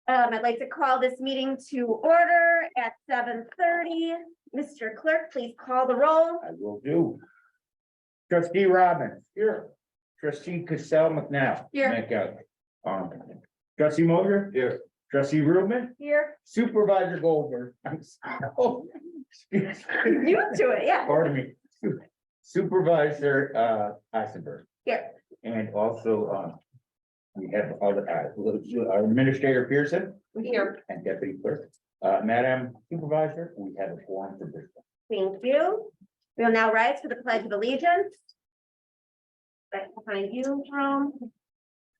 I'd like to call this meeting to order at 7:30. Mr. Clerk, please call the roll. I will do. Trustee Robbins. Here. Trustee Cassell McNabb. Here. Trustee Moser. Here. Trustee Rubin. Here. Supervisor Goldberg. I'm sorry. Oh, excuse me. You to it, yeah. Pardon me. Supervisor Eisenberg. Here. And also we have other our Administrator Pearson Here. and Deputy Clerk. Madam Supervisor, we have a forum for business. Thank you. We will now rise for the Pledge of Allegiance. Right behind you, Jerome.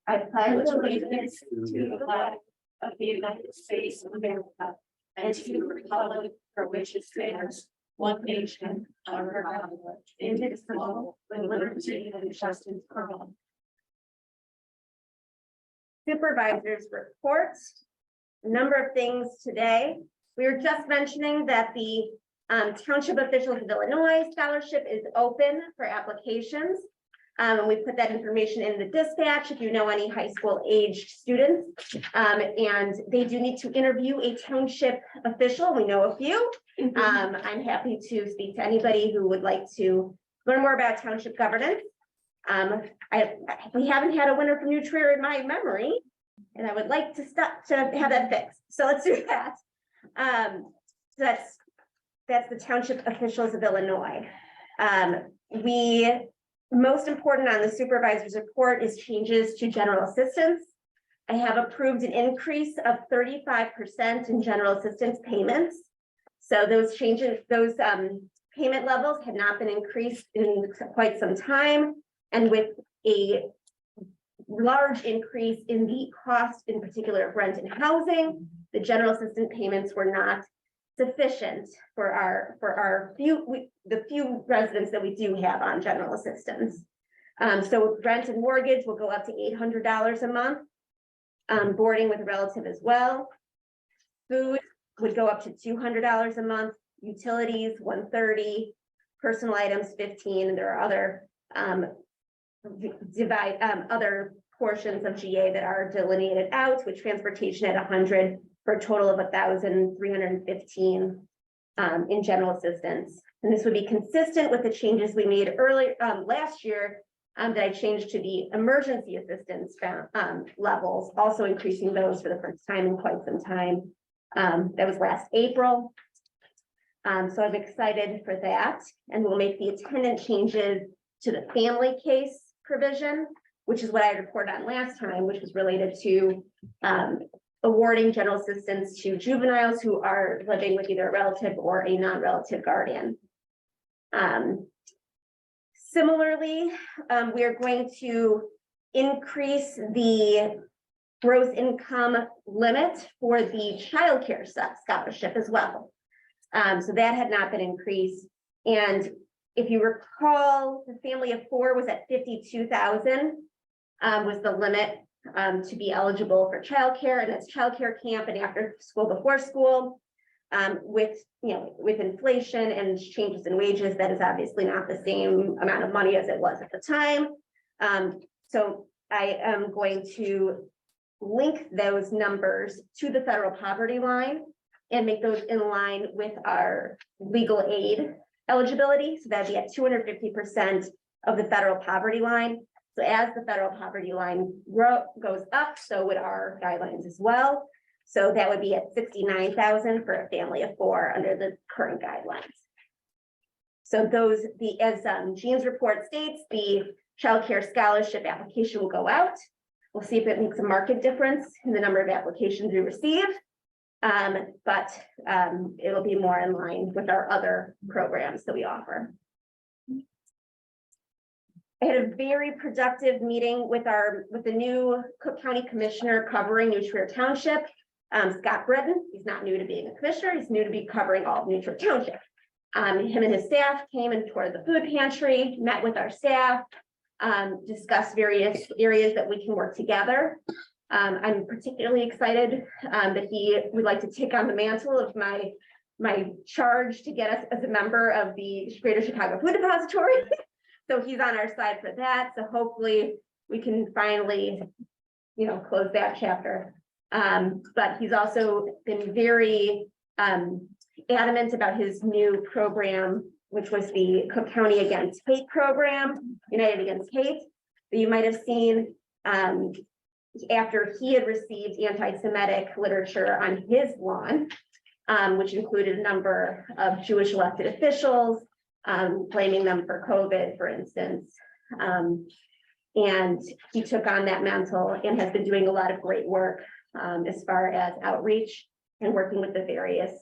I pledge allegiance to the flag of the United States of America and to the republic for which it stands, one nation, under God, indivisible, with liberty and justice for all. Supervisors reports. A number of things today. We were just mentioning that the Township Officials of Illinois Scholarship is open for applications. And we put that information in the dispatch if you know any high school aged students. And they do need to interview a township official. We know a few. I'm happy to speak to anybody who would like to learn more about township governance. We haven't had a winner from New Trier in my memory, and I would like to have that fixed. So let's do that. That's the Township Officials of Illinois. Most important on the supervisor's report is changes to general assistance. I have approved an increase of 35% in general assistance payments. So those changes, those payment levels had not been increased in quite some time. And with a large increase in the cost, in particular of rent and housing, the general assistance payments were not sufficient for the few residents that we do have on general assistance. So rent and mortgage will go up to $800 a month. Boarding with a relative as well. Food would go up to $200 a month. Utilities $130, personal items $15, and there are other other portions of GA that are delineated out, with transportation at $100 for a total of $1,315 in general assistance. And this would be consistent with the changes we made earlier last year that I changed to the emergency assistance levels, also increasing those for the first time in quite some time. That was last April. So I'm excited for that. And we'll make the attendant changes to the family case provision, which is what I reported on last time, which was related to awarding general assistance to juveniles who are living with either a relative or a non-relative guardian. Similarly, we are going to increase the gross income limit for the child care scholarship as well. So that had not been increased. And if you recall, the family of 4 was at 52,000 was the limit to be eligible for childcare, and that's childcare camp and after school, before school. With inflation and changes in wages, that is obviously not the same amount of money as it was at the time. So I am going to link those numbers to the federal poverty line and make those in line with our legal aid eligibility. So that'd be at 250% of the federal poverty line. So as the federal poverty line goes up, so would our guidelines as well. So that would be at 69,000 for a family of 4 under the current guidelines. So as Jean's report states, the child care scholarship application will go out. We'll see if it makes a market difference in the number of applications we receive. But it'll be more in line with our other programs that we offer. I had a very productive meeting with the new Cook County Commissioner covering New Trier Township, Scott Britton. He's not new to being a commissioner, he's new to be covering all of New Trier Township. Him and his staff came and toured the food pantry, met with our staff, discussed various areas that we can work together. I'm particularly excited that he would like to take on the mantle of my charge to get us as a member of the Greater Chicago Food Depository. So he's on our side for that. So hopefully we can finally, close that chapter. But he's also been very adamant about his new program, which was the Cook County Against Hate program, United Against Hate, that you might have seen after he had received anti-Semitic literature on his lawn, which included a number of Jewish elected officials, blaming them for COVID, for instance. And he took on that mantle and has been doing a lot of great work as far as outreach and working with the various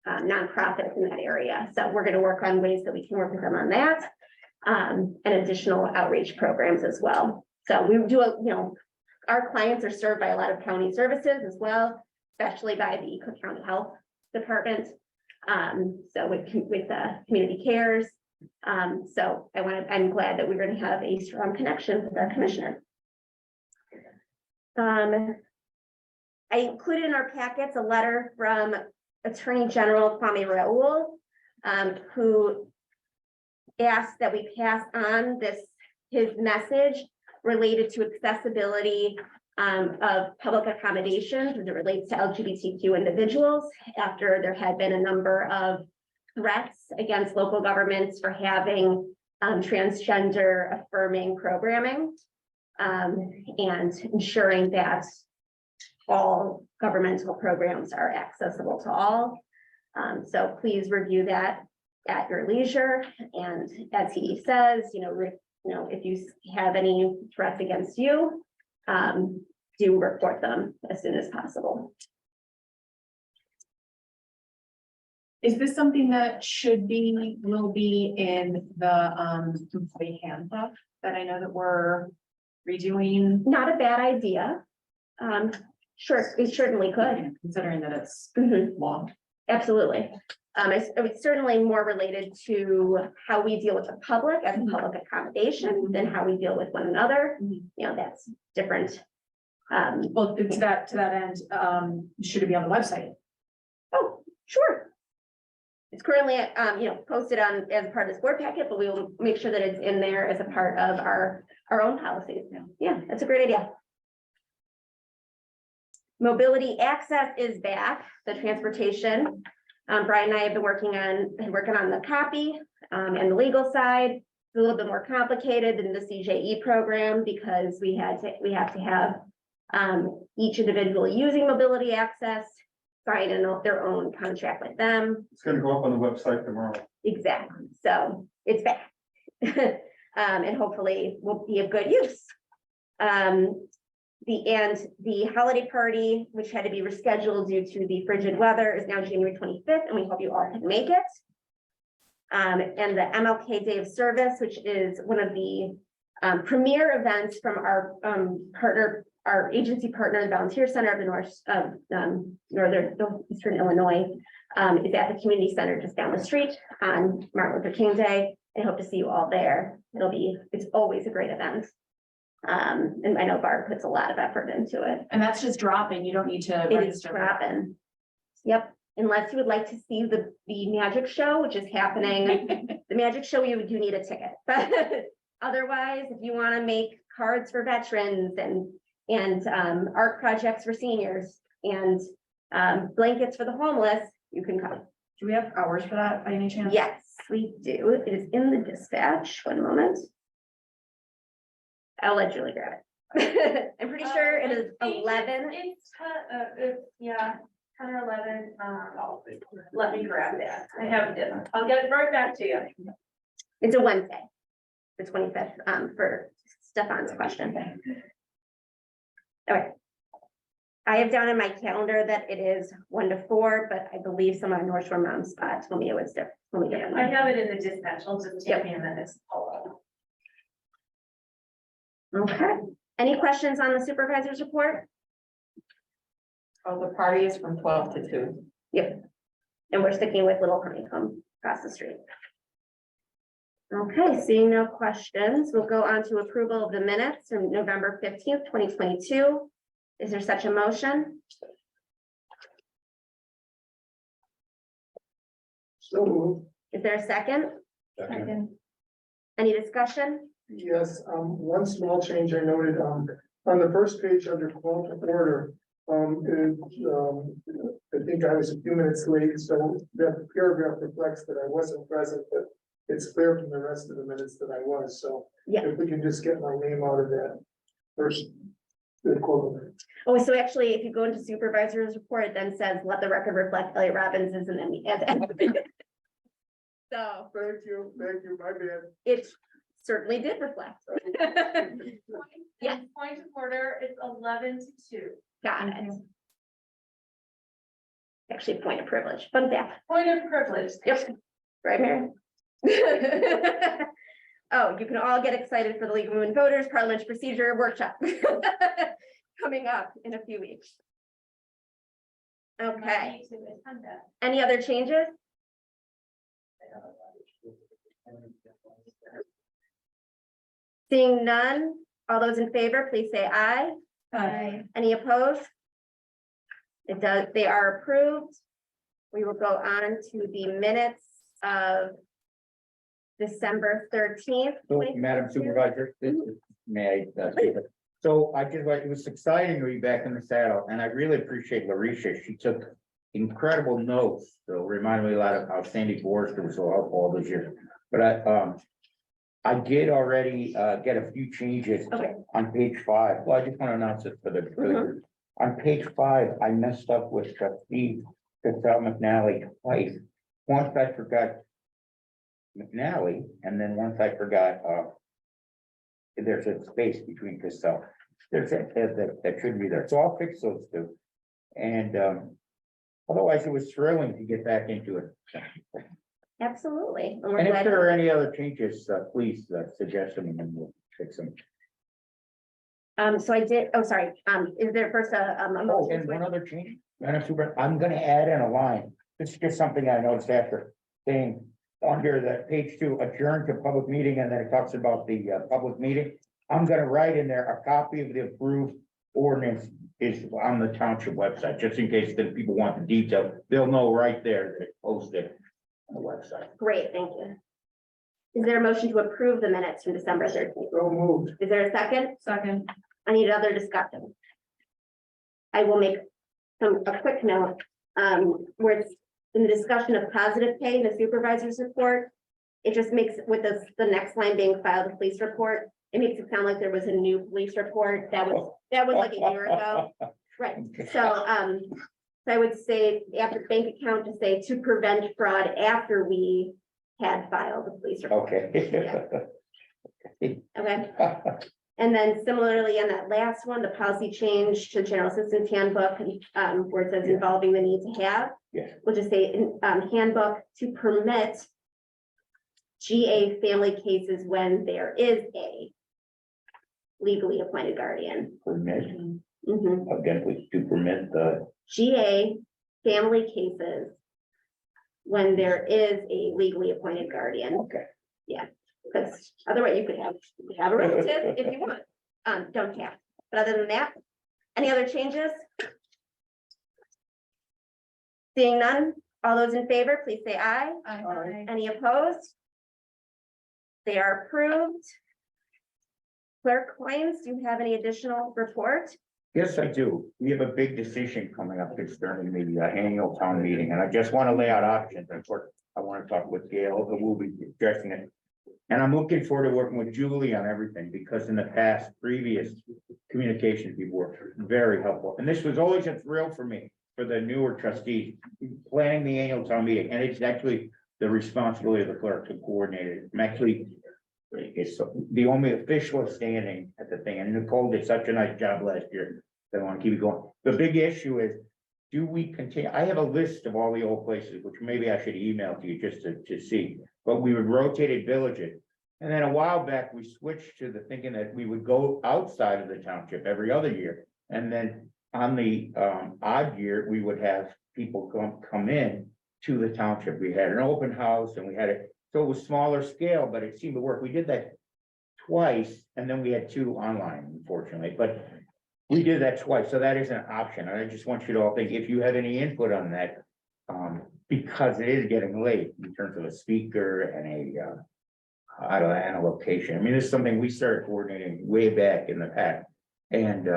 nonprofits in that area. So we're going to work on ways that we can work with them on that and additional outreach programs as well. So we do, our clients are served by a lot of county services as well, especially by the Cook County Health Department. So with community cares. So I'm glad that we're going to have a strong connection with our commissioner. I included in our packets a letter from Attorney General Kwame Raoul, who asked that we pass on his message related to accessibility of public accommodations as it relates to LGBTQ individuals after there had been a number of threats against local governments for having transgender affirming programming and ensuring that all governmental programs are accessible to all. So please review that at your leisure. And as he says, if you have any threats against you, do report them as soon as possible. Is this something that will be in the employee handbook that I know that we're redoing? Not a bad idea. Sure, we certainly could. Considering that it's long. Absolutely. It's certainly more related to how we deal with the public as a public accommodation than how we deal with one another. That's different. Well, to that end, should it be on the website? Oh, sure. It's currently, posted on as part of this board packet, but we will make sure that it's in there as a part of our own policies. Yeah, that's a great idea. Mobility access is back, the transportation. Brian and I have been working on the copy and the legal side. It's a little bit more complicated than the CJE program because we have to have each individual using mobility access sign in their own contract with them. It's gonna go up on the website tomorrow. Exactly. So it's back. And hopefully will be of good use. The holiday party, which had to be rescheduled due to the frigid weather, is now January 25th, and we hope you all can make it. And the MLK Day of Service, which is one of the premier events from our our agency partner, the Volunteer Center of the Eastern Illinois, is at the community center just down the street on Martin Luther King Day. I hope to see you all there. It's always a great event. And I know Barb puts a lot of effort into it. And that's just dropping. You don't need to It is dropping. Yep. Unless you would like to see the magic show, which is happening. The magic show, you do need a ticket. But otherwise, if you want to make cards for veterans and art projects for seniors and blankets for the homeless, you can come. Do we have hours for that by any chance? Yes, we do. It is in the dispatch. 1 moment. I'll let Julie grab it. I'm pretty sure it is 11. It's 10 or 11. Let me grab that. I have it. I'll get it right back to you. It's a Wednesday, the 25th, for Stefan's question. Okay. I have down in my calendar that it is 1 to 4, but I believe some of our North Shore Mom spots told me it was different. I have it in the dispatch. I'll just take me a minute. Okay. Any questions on the supervisor's report? Oh, the party is from 12 to 2. Yep. And we're sticking with Little Honeycomb across the street. Okay, seeing no questions, we'll go on to approval of the minutes from November 15th, 2022. Is there such a motion? So moved. Is there a second? Second. Any discussion? Yes, one small change I noted, on the first page under call to order, I think I was a few minutes late, so that paragraph reflects that I wasn't present, but it's clear from the rest of the minutes that I was, so. Yeah. If we can just get my name out of that first. The equivalent. Oh, so actually, if you go into supervisor's report, it then says, let the record reflect Elliot Robbins is an ME. So Thank you, my bad. it certainly did reflect. Yes. Point of order, it's 11-2. Got it. Actually, point of privilege, fun fact. Point of privilege. Yep, right, Mary? Oh, you can all get excited for the League of Women Voters Parliamentary Procedure Workshop. Coming up in a few weeks. Okay, Might need to attend that. any other changes? Seeing none, all those in favor, please say aye. Aye. Any opposed? It does, they are approved. We will go on to the minutes of December 13th. So, Madam Supervisor, may I, speak? So I just, it was exciting to be back in the saddle, and I really appreciate Larisha. She took incredible notes. So reminded me a lot of how Sandy Forrester was so helpful all those years. But I did already get a few changes Okay. on page 5. Well, I just want to announce it for the group. On page 5, I messed up with trustee Cassell McNally twice. Once I forgot McNally, and then once I forgot there's a space between Cassell. There's that should be there. So I'll fix those two. And otherwise, it was thrilling to get back into it. Absolutely. And we're And if glad- there are any other changes, please suggest them and we'll fix them. So I did, oh, sorry, is there first a Oh, motion? and one other change, Madam Super, I'm gonna add in a line. This is just something I noticed after saying under the page 2, adjourn to public meeting, and then it talks about the public meeting. I'm gonna write in there, a copy of the approved ordinance is on the township website, just in case the people want the detail. They'll know right there that it's posted on the website. Great, thank you. Is there a motion to approve the minutes from December 13th? So moved. Is there a second? Second. I need another discussion. I will make a quick note, where it's in the discussion of positive pay in the supervisor's report. It just makes, with the next line being filed, the police report, it makes it sound like there was a new police report that was like a year ago. Right, so, I would say after bank account to say to prevent fraud after we had filed the police report. Okay. Okay. And then similarly, on that last one, the policy change to general assistance handbook, where it says involving the need to have. Yes. We'll just say in handbook to permit GA family cases when there is a legally appointed guardian. Permit, Mhm. again, please to permit the, GA family cases when there is a legally appointed guardian. okay. Because otherwise you could have a relative if you want, don't have, but other than that, any other changes? Seeing none, all those in favor, please say aye. Aye. Any opposed? They are approved. Clerk Coins, do you have any additional report? Yes, I do. We have a big decision coming up concerning the annual town meeting, and I just want to lay out options. And of course, I want to talk with Gail, who will be addressing it. And I'm looking forward to working with Julie on everything, because in the past, previous communication people were very helpful. And this was always a thrill for me, for the newer trustees, planning the annual town meeting. And it's actually the responsibility of the clerk to coordinate it. I'm actually, it's the only official standing at the thing. And Nicole did such a nice job last year. They want to keep it going. The big issue is, do we continue? I have a list of all the old places, which maybe I should email to you just to see. But we would rotate villages. And then a while back, we switched to the thinking that we would go outside of the township every other year. And then on the odd year, we would have people come in to the township. We had an open house and we had it, so it was smaller scale, but it seemed to work. We did that twice, and then we had 2 online, unfortunately, but we did that twice, so that is an option. And I just want you to all think, if you have any input on that, because it is getting late in terms of a speaker and I don't know, and a location. I mean, this is something we started coordinating way back in the past. And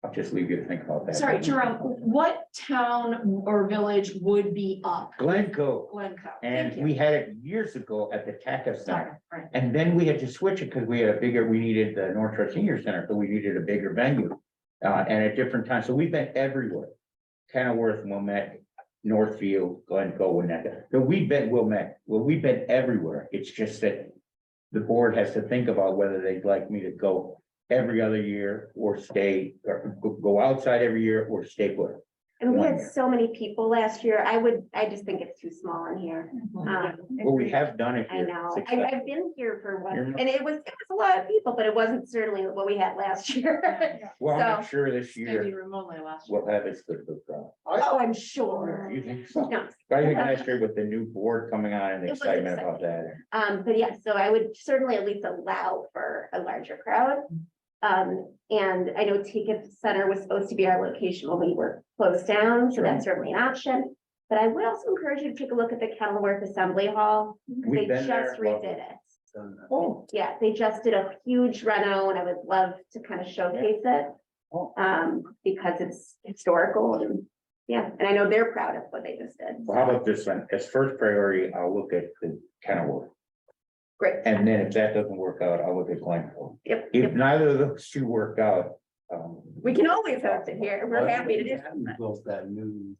I'll just leave you to think about that. Sorry, Jerome, what town or village would be up? Glencoe, Glencoe. and Thank you. we had it years ago at the TACA Sorry, Center. right. And then we had to switch it because we had a bigger, we needed the North Shore Senior Center, so we needed a bigger venue. And at different times, so we've been everywhere. Kenilworth, Wilmette, Northfield, Glencoe, and that, so we've been Wilmette, well, we've been everywhere. It's just that the board has to think about whether they'd like me to go every other year or stay, or go outside every year or stay put. And we had so many people last year. I just think it's too small in here. Well, we have done it I here. know, successfully. I've been here for one, You're not- and it was a lot of people, but it wasn't certainly what we had last year. Well, I'm not So- sure this Maybe year remotely last. we'll have it good for crowd. Oh, I'm sure. You think so? No, I think last year with the new board coming on and It was excitement about that. but yeah, so I would certainly at least allow for a larger crowd. And I know Ticket Center was supposed to be our location when we were closed down, so that's certainly an option. But I would also encourage you to take a look at the Kenilworth Assembly Hall. They We've been there, just loved redid it. it. Oh, Yeah, they just did a huge reno and I would love to kind of showcase it. Oh. Because it's historical and, yeah, and I know they're proud of what they just did. well, how about this then? As first priority, I'll look at the Kenilworth. Great. And then if that doesn't work out, I'll look at Glencoe. Yep, If yep. neither of those two work out. We can always host it here. We're happy to do that. Built that new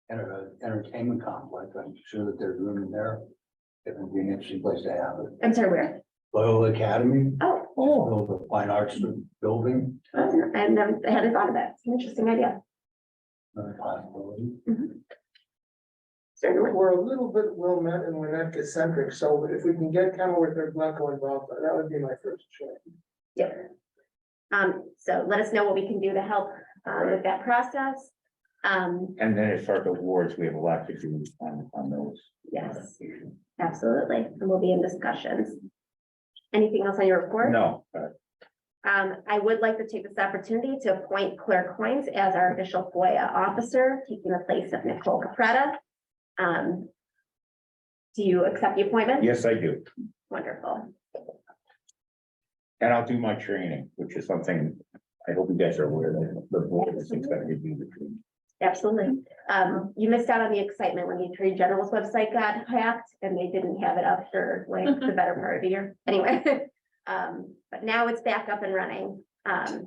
entertainment complex. I'm sure that there's room in there. It would be an interesting place to have it. I'm sorry, where? Loyola Academy, Oh, build a fine arts building, I hadn't thought of that. It's an interesting idea. another possibility. Certainly. We're a little bit Wilmette and Winnetka centric, so if we can get Kenilworth or Glencoe involved, that would be my first choice. Yeah. So let us know what we can do to help with that process. And then as far as awards, we have a lot to do on those. Yes, absolutely. And we'll be in discussions. Anything else on your report? No, I would like to take this opportunity to appoint Claire Coins as our official FOIA officer, taking the place of Nicole Capretta. Do you accept the appointment? yes, I do. Wonderful. And I'll do my training, which is something I hope you guys are aware that the board is expected to do the training. Absolutely. You missed out on the excitement when the Attorney General's website got hacked and they didn't have it up for like the better part of a year. Anyway, but now it's back up and running. And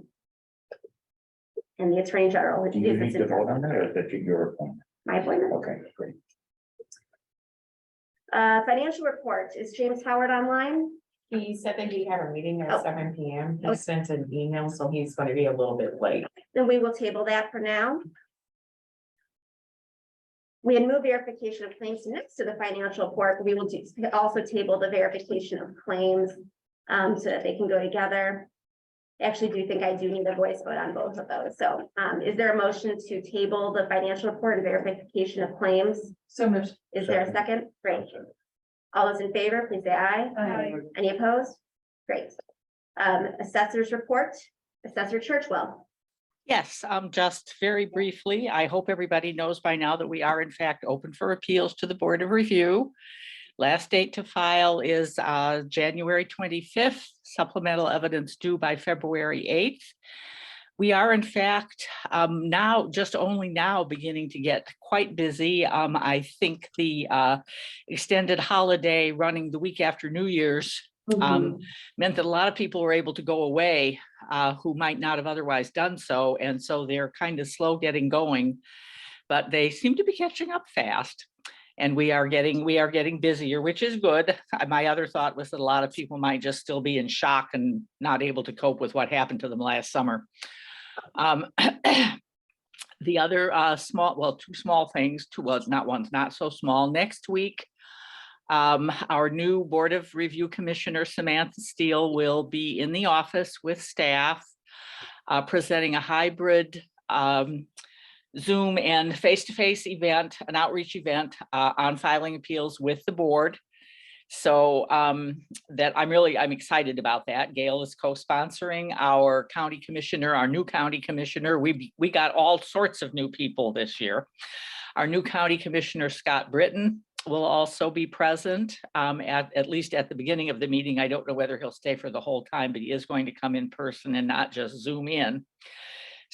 the Attorney General, which Do is you need its to vote on that or is that your appointment? my appointment. Okay, great. Financial report. Is James Howard online? He said that he had a meeting Oh. at 7 p.m. Oh. He sent an email, so he's going to be a little bit late. Then we will table that for now. We had moved verification of claims next to the financial report, but we will also table the verification of claims so that they can go together. Actually, do think I do need a voice vote on both of those. So is there a motion to table the financial report and verification of claims? So moved. Is there a second? Great. All those in favor, please say aye. Aye. Any opposed? Great. Assessors report, Assessor Churchwell. Yes, just very briefly, I hope everybody knows by now that we are in fact open for appeals to the Board of Review. Last date to file is January 25th, supplemental evidence due by February 8th. We are in fact now, just only now beginning to get quite busy. I think the extended holiday running the week after New Year's meant that a lot of people were able to go away who might not have otherwise done so. And so they're kind of slow getting going, but they seem to be catching up fast. And we are getting busier, which is good. My other thought was that a lot of people might just still be in shock and not able to cope with what happened to them last summer. The other two small things, not so small. Next week, our new Board of Review Commissioner, Samantha Steele, will be in the office with staff presenting a hybrid Zoom and face-to-face event, an outreach event on filing appeals with the board. So that I'm excited about that. Gail is co-sponsoring our county commissioner, our new county commissioner. We got all sorts of new people this year. Our new county commissioner, Scott Britton, will also be present at least at the beginning of the meeting. I don't know whether he'll stay for the whole time, but he is going to come in person and not just Zoom in.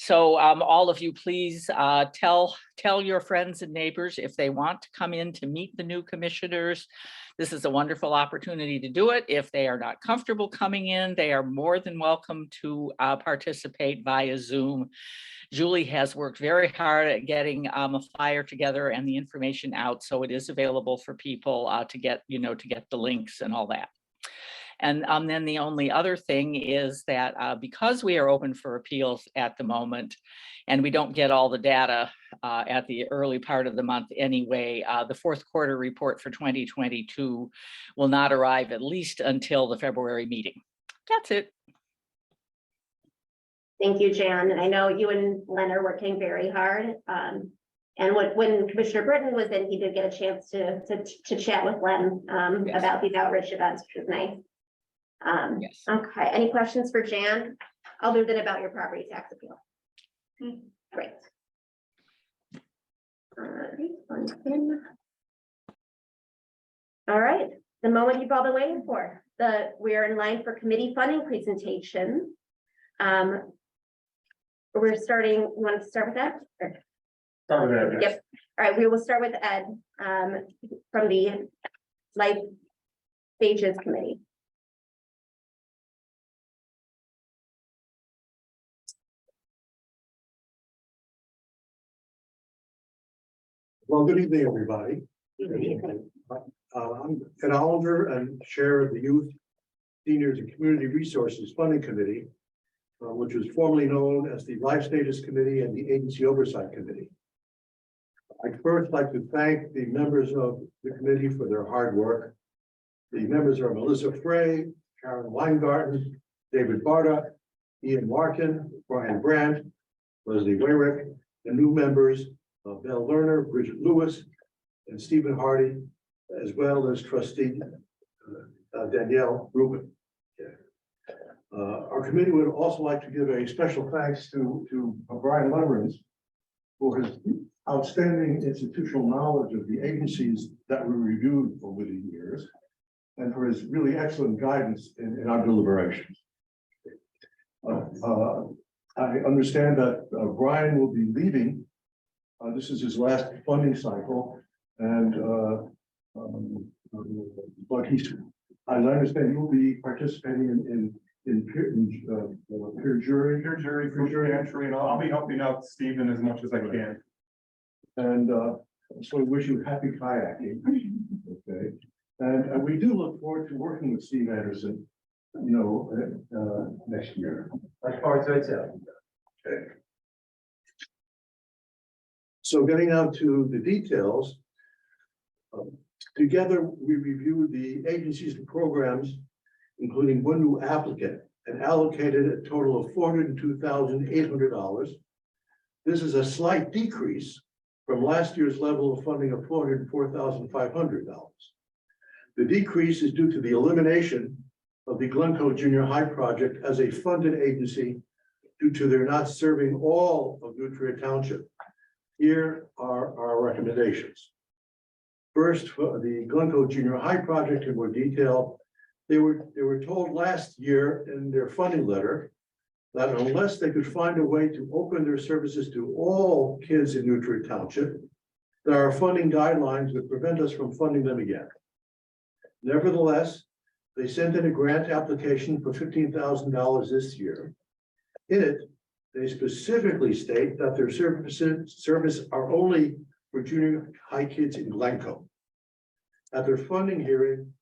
So all of you, please tell your friends and neighbors if they want to come in to meet the new commissioners. This is a wonderful opportunity to do it. If they are not comfortable coming in, they are more than welcome to participate via Zoom. Julie has worked very hard at getting a flyer together and the information out, so it is available for people to get the links and all that. And then the only other thing is that because we are open for appeals at the moment, and we don't get all the data at the early part of the month anyway, the fourth quarter report for 2022 will not arrive at least until the February meeting. That's it. Thank you, Jan. And I know you and Len are working very hard. And when Commissioner Britton was in, he did get a chance to chat with Len Yes. about these outreach events, which was nice. Yes. Okay, any questions for Jan, other than about your property tax appeal? Great. All right, the moment you've all been waiting for, we are in line for committee funding presentation. We're starting, you want to start with that? Or- Start with that, yes. Yep. All right, we will start with Ed from the Life Stages Committee. Well, good evening, everybody. I'm Ed Oliver and Chair of the Youth, Seniors and Community Resources Funding Committee, which was formerly known as the Life Status Committee and the Agency Oversight Committee. I'd first like to thank the members of the committee for their hard work. The members are Melissa Frey, Karen Weingarten, David Barta, Ian Larkin, Brian Brandt, Leslie Wayrick, the new members of Bell Lerner, Bridget Lewis, and Stephen Hardy, as well as trustee Danielle Rubin. Our committee would also like to give a special thanks to Brian Lemerins for his outstanding institutional knowledge of the agencies that we reviewed over the years, and for his really excellent guidance in our deliberations. I understand that Brian will be leaving. This is his last funding cycle, and but I understand you'll be participating in peer jury entry, and I'll be helping out Stephen as much as I can. And so we wish you happy kayaking. Okay, and we do look forward to working with Steve Anderson, next year. As far as I tell. Okay. So getting down to the details, together we reviewed the agencies and programs, including one new applicant, and allocated a total of $402,800. This is a slight decrease from last year's level of funding of $404,500. The decrease is due to the elimination of the Glencoe Junior High project as a funded agency due to their not serving all of Nutria Township. Here are our recommendations. First, for the Glencoe Junior High project in more detail, they were told last year in their funding letter that unless they could find a way to open their services to all kids in Nutria Township, that our funding guidelines would prevent us from funding them again. Nevertheless, they sent in a grant application for $15,000 this year. In it, they specifically state that their service are only for junior high kids in Glencoe. At their funding hearing,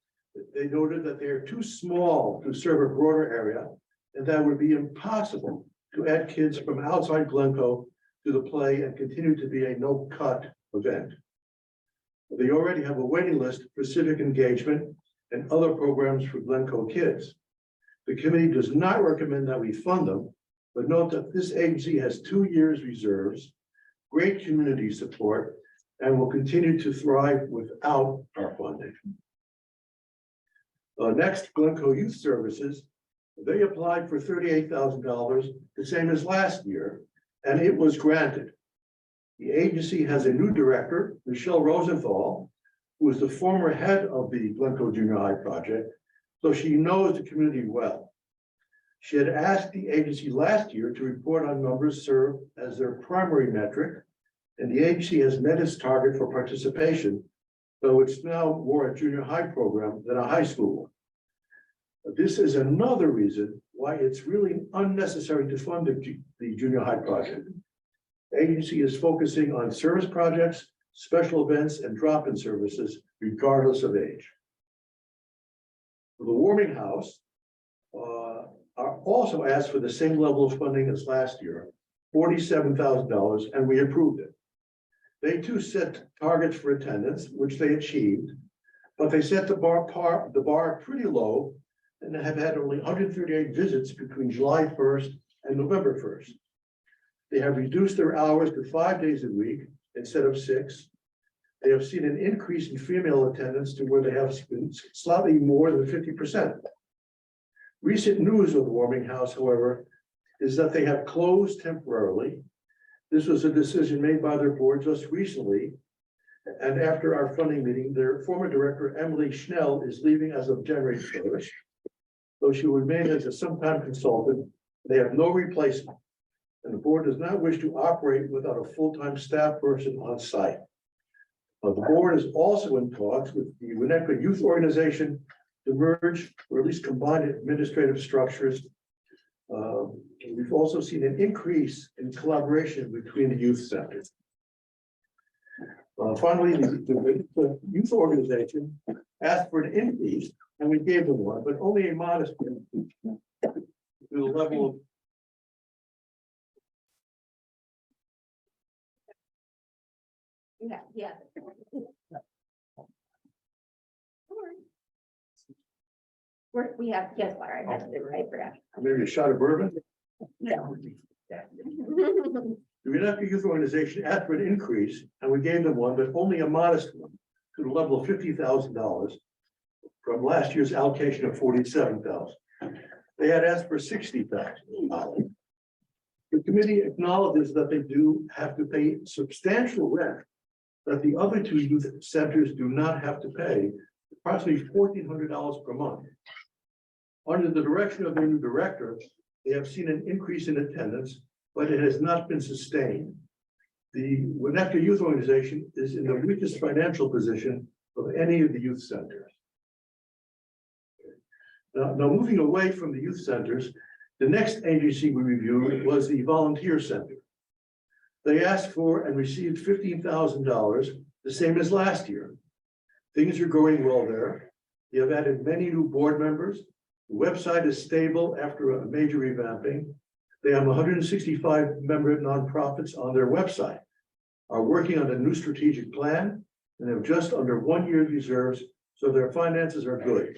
they noted that they are too small to serve a broader area, and that would be impossible to add kids from outside Glencoe to the play and continue to be a no-cut event. They already have a waiting list for civic engagement and other programs for Glencoe kids. The committee does not recommend that we fund them, but note that this agency has 2 years reserves, great community support, and will continue to thrive without our funding. Next, Glencoe Youth Services, they applied for $38,000, the same as last year, and it was granted. The agency has a new director, Michelle Rosenthal, who is the former head of the Glencoe Junior High project, so she knows the community well. She had asked the agency last year to report on numbers served as their primary metric, and the agency has met its target for participation, though it's now more a junior high program than a high school one. This is another reason why it's really unnecessary to fund the junior high project. The agency is focusing on service projects, special events, and drop-in services, regardless of age. The warming house are also asked for the same level of funding as last year, $47,000, and we approved it. They too set targets for attendance, which they achieved, but they set the bar pretty low and have had only 138 visits between July 1st and November 1st. They have reduced their hours to 5 days a week instead of 6. They have seen an increase in female attendance to where they have been slightly more than 50%. Recent news of the warming house, however, is that they have closed temporarily. This was a decision made by their board just recently. And after our funding meeting, their former director, Emily Schnell, is leaving as of January 1st. Though she will remain as a sometime consultant, they have no replacement. And the board does not wish to operate without a full-time staff person on site. The board is also in talks with the Winnetka Youth Organization to merge or at least combine administrative structures. We've also seen an increase in collaboration between the youth centers. Finally, the youth organization asked for an increase, and we gave them one, but only a modest increase to the level of Yeah. We have, yes, water, I had to, I forgot. maybe a shot of bourbon. No. The Winnetka Youth Organization asked for an increase, and we gave them one, but only a modest one, to the level of $50,000 from last year's allocation of $47,000. They had asked for $60,000. The committee acknowledges that they do have to pay substantial rent that the other two youth centers do not have to pay, approximately $1,400 per month. Under the direction of their new director, they have seen an increase in attendance, but it has not been sustained. The Winnetka Youth Organization is in the weakest financial position of any of the youth centers. Now moving away from the youth centers, the next agency we reviewed was the Volunteer Center. They asked for and received $15,000, the same as last year. Things are going well there. They have added many new board members. The website is stable after a major revamping. They have 165 member nonprofits on their website, are working on a new strategic plan, and have just under 1 year's reserves, so their finances are good.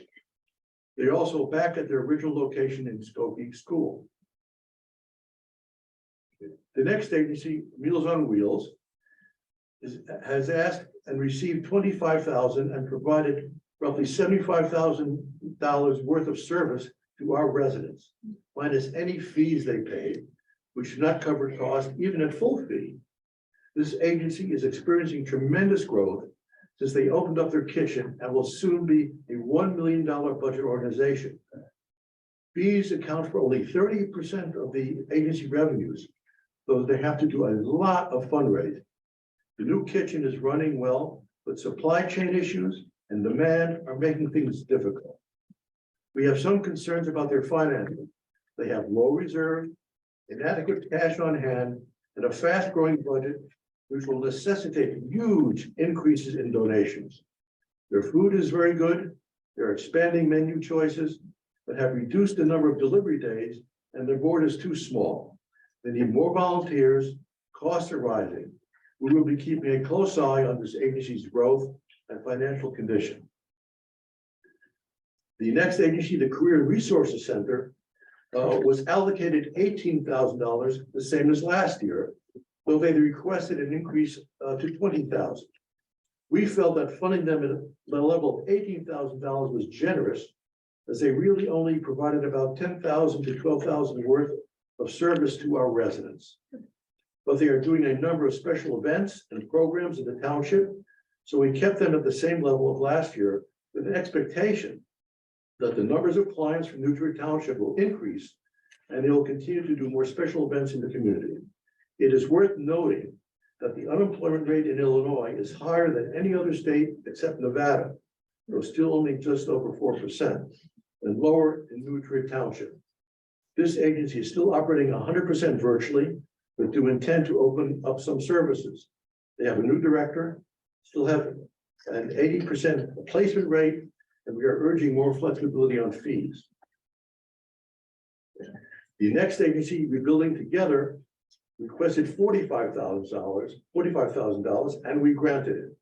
They're also back at their original location in Skokie School. The next agency, Meals on Wheels, has asked and received $25,000 and provided roughly $75,000 worth of service to our residents, minus any fees they paid, which should not cover costs even at full fee. This agency is experiencing tremendous growth since they opened up their kitchen and will soon be a $1 million budget organization. Fees account for only 30% of the agency revenues, so they have to do a lot of fundraising. The new kitchen is running well, but supply chain issues and demand are making things difficult. We have some concerns about their finances. They have low reserve, inadequate cash on hand, and a fast-growing budget, which will necessitate huge increases in donations. Their food is very good. They're expanding menu choices, but have reduced the number of delivery days, and their board is too small. They need more volunteers. Costs are rising. We will be keeping a close eye on this agency's growth and financial condition. The next agency, the Career and Resources Center, was allocated $18,000, the same as last year, though they requested an increase to $20,000. We felt that funding them at the level of $18,000 was generous, as they really only provided about $10,000 to $12,000 worth of service to our residents. But they are doing a number of special events and programs in the township, so we kept them at the same level of last year, with an expectation that the numbers of clients from Newbury Township will increase and they will continue to do more special events in the community. It is worth noting that the unemployment rate in Illinois is higher than any other state except Nevada, though still only just over 4%, and lower in New Trier Township. This agency is still operating 100% virtually, but do intend to open up some services. They have a new director, still have an 80% placement rate, and we are urging more flexibility on fees. The next agency, Rebuilding Together, requested $45,000, and we granted it.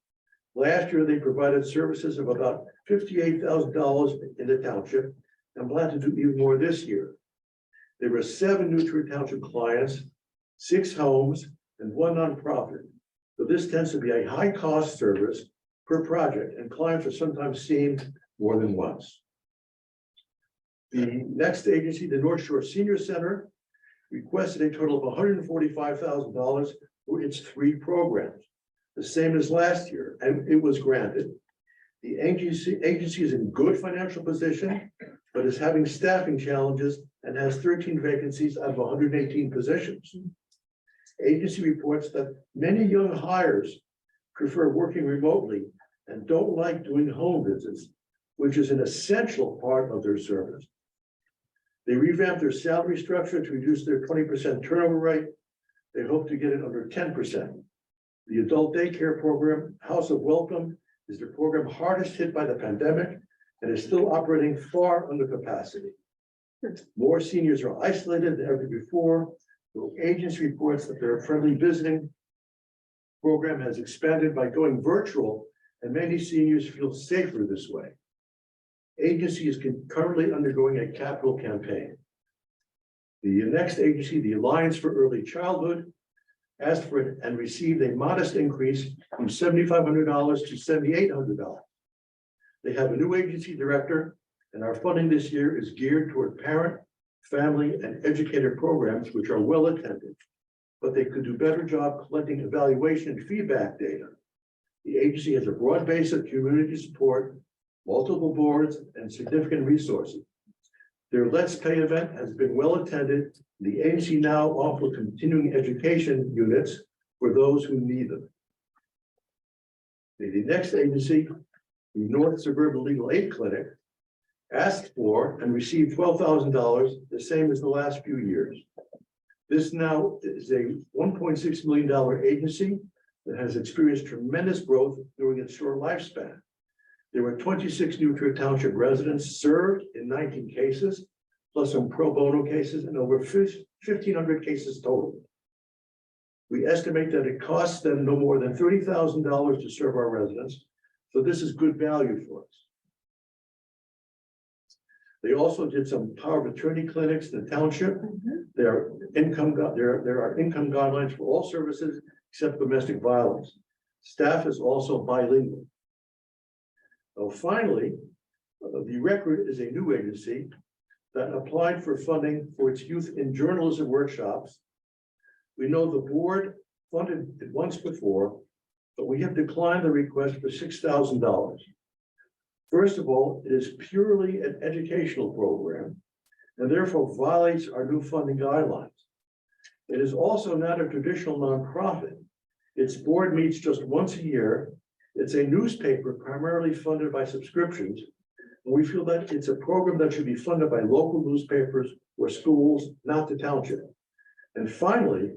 Last year, they provided services of about $58,000 in the township and plan to do even more this year. There were 7 New Trier Township clients, 6 homes, and 1 nonprofit. So this tends to be a high-cost service per project, and clients are sometimes seen more than once. The next agency, the North Shore Senior Center, requested a total of $145,000 for its 3 programs, the same as last year, and it was granted. The agency is in good financial position, but is having staffing challenges and has 13 vacancies out of 118 positions. Agency reports that many young hires prefer working remotely and don't like doing home visits, which is an essential part of their service. They revamped their salary structure to reduce their 20% turnover rate. They hope to get it under 10%. The adult daycare program, House of Welcome, is the program hardest hit by the pandemic and is still operating far under capacity. More seniors are isolated than ever before. The agency reports that their friendly visiting program has expanded by going virtual, and many seniors feel safer this way. Agency is currently undergoing a capital campaign. The next agency, the Alliance for Early Childhood, asked for it and received a modest increase from $7,500 to $7,800. They have a new agency director, and our funding this year is geared toward parent, family, and educator programs, which are well attended, but they could do a better job collecting evaluation and feedback data. The agency has a broad base of community support, multiple boards, and significant resources. Their Let's Pay event has been well attended. The agency now offers continuing education units for those who need them. The next agency, the North Suburban Legal Aid Clinic, asked for and received $12,000, the same as the last few years. This now is a $1.6 million agency that has experienced tremendous growth during its short lifespan. There were 26 New Trier Township residents served in 19 cases, plus some pro bono cases, and over 1,500 cases total. We estimate that it costs them no more than $30,000 to serve our residents, so this is good value for us. They also did some power of attorney clinics in the township. There are income guidelines for all services except domestic violence. Staff is also bilingual. Finally, the Record is a new agency that applied for funding for its youth in journalism workshops. We know the board funded it once before, but we have declined the request for $6,000. First of all, it is purely an educational program and therefore violates our new funding guidelines. It is also not a traditional nonprofit. Its board meets just once a year. It's a newspaper primarily funded by subscriptions. And we feel that it's a program that should be funded by local newspapers or schools, not the township. And finally,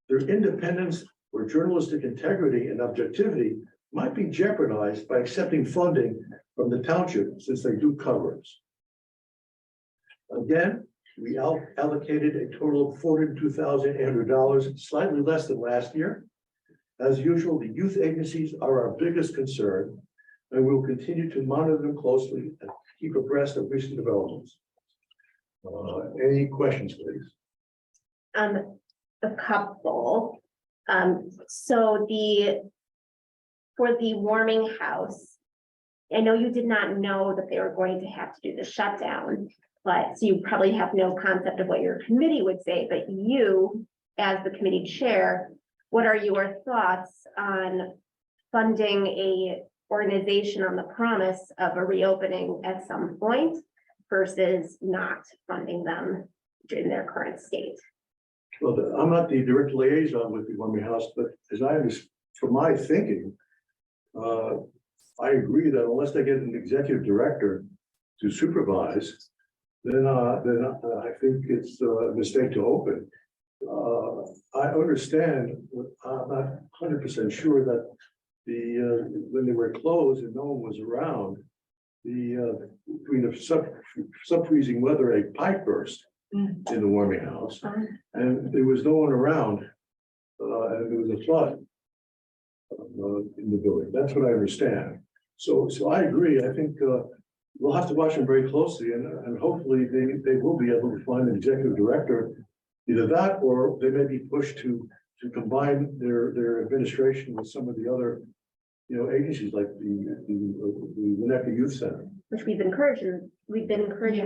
their independence or journalistic integrity and objectivity might be jeopardized by accepting funding from the township since they do coverage. Again, we allocated a total of $402,800, slightly less than last year. As usual, the youth agencies are our biggest concern, and we'll continue to monitor them closely and keep abreast of recent developments. Any questions, please? A couple. So for the warming house, I know you did not know that they were going to have to do the shutdown, but so you probably have no concept of what your committee would say, but you, as the committee chair, what are your thoughts on funding a organization on the promise of a reopening at some point versus not funding them in their current state. Well, I'm not the direct liaison with the Warming House, but as I understand, from my thinking, I agree that unless they get an executive director to supervise, then I think it's a mistake to open. I understand, I'm not 100% sure that when they were closed and no one was around, between the sub-freezing weather, a pipe burst in the Warming House, and there was no one around, and there was a flood in the building. That's what I understand. So I agree. I think we'll have to watch them very closely, and hopefully they will be able to find an executive director. Either that, or they may be pushed to combine their administration with some of the other, agencies like the Winnetka Youth Center. Which we've been encouraging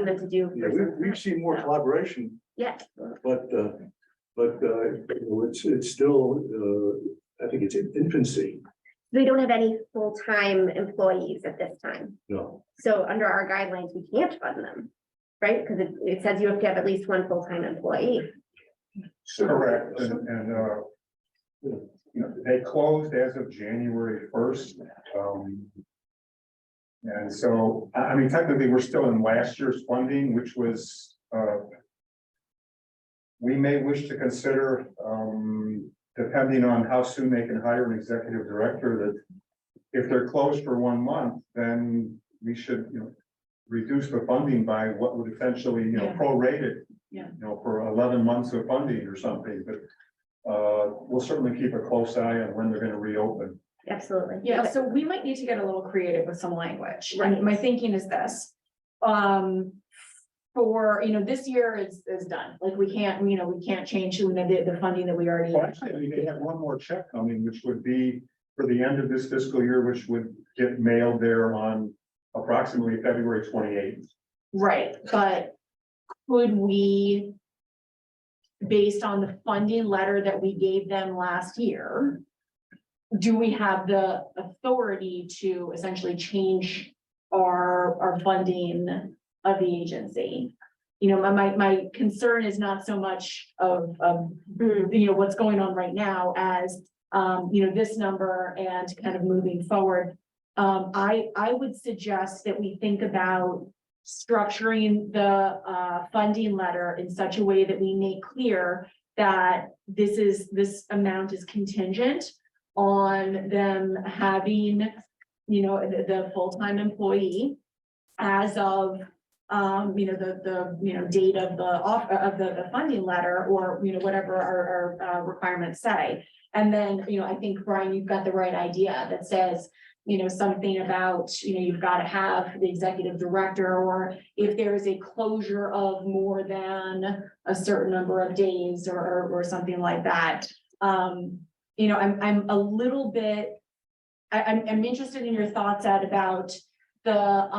them to do. Yeah, we've seen more collaboration, Yeah, but it's still, I think it's in infancy. they don't have any full-time employees at this time. No, So under our guidelines, we can't fund them, right? Because it says you have to have at least one full-time employee. Correct, they closed as of January 1st. And so, I mean, technically, we're still in last year's funding, which was, we may wish to consider, depending on how soon they can hire an executive director, that if they're closed for 1 month, then we should, reduce the funding by what would essentially, prorate it, for 11 months of funding or something, but we'll certainly keep a close eye on when they're going to reopen. Absolutely. Yeah, so we might need to get a little creative with some language. Right. And my thinking is this. For, this year is done. Like we can't change the funding that we already. Well, actually, I mean, they have one more check coming, which would be for the end of this fiscal year, which would get mailed there on approximately February 28th. Right, but could we, based on the funding letter that we gave them last year, do we have the authority to essentially change our funding of the agency? My concern is not so much of what's going on right now as, this number and kind of moving forward. I would suggest that we think about structuring the funding letter in such a way that we make clear that this amount is contingent on them having, the full-time employee as of the date of the funding letter, or whatever our requirements say. And then, I think, Brian, you've got the right idea that says, something about, you've got to have the executive director, or if there is a closure of more than a certain number of days or something like that. I'm a little bit, I'm interested in your thoughts about the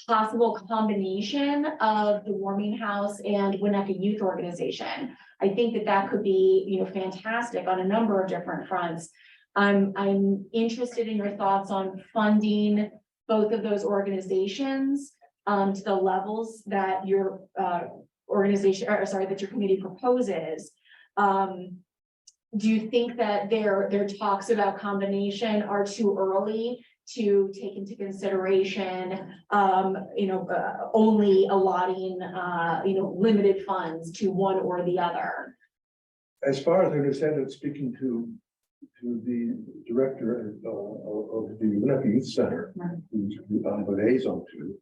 possible combination of the Warming House and Winnetka Youth Organization. I think that could be, fantastic on a number of different fronts. I'm interested in your thoughts on funding both of those organizations to the levels that your that your committee proposes. Do you think that their talks about combination are too early to take into consideration, only allotting, limited funds to one or the other? as far as I understand it, speaking to the director of the Winnetka Youth Center, who's I'm liaison to,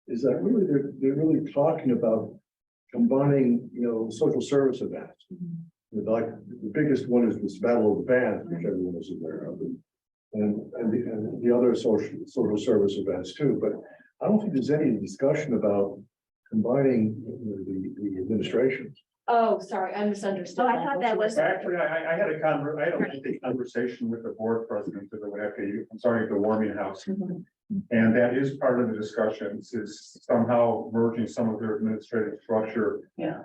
is that really they're really talking about combining, social service events. Like the biggest one is this Battle of the Bands, which everyone is aware of, and the other social service events too. But I don't think there's any discussion about combining the administrations. Oh, sorry, I misunderstood. Oh, I thought that was. Actually, I had a lengthy conversation with the board president of the Winnetka, the Warming House. And that is part of the discussions, is somehow merging some of their administrative structure. Yeah.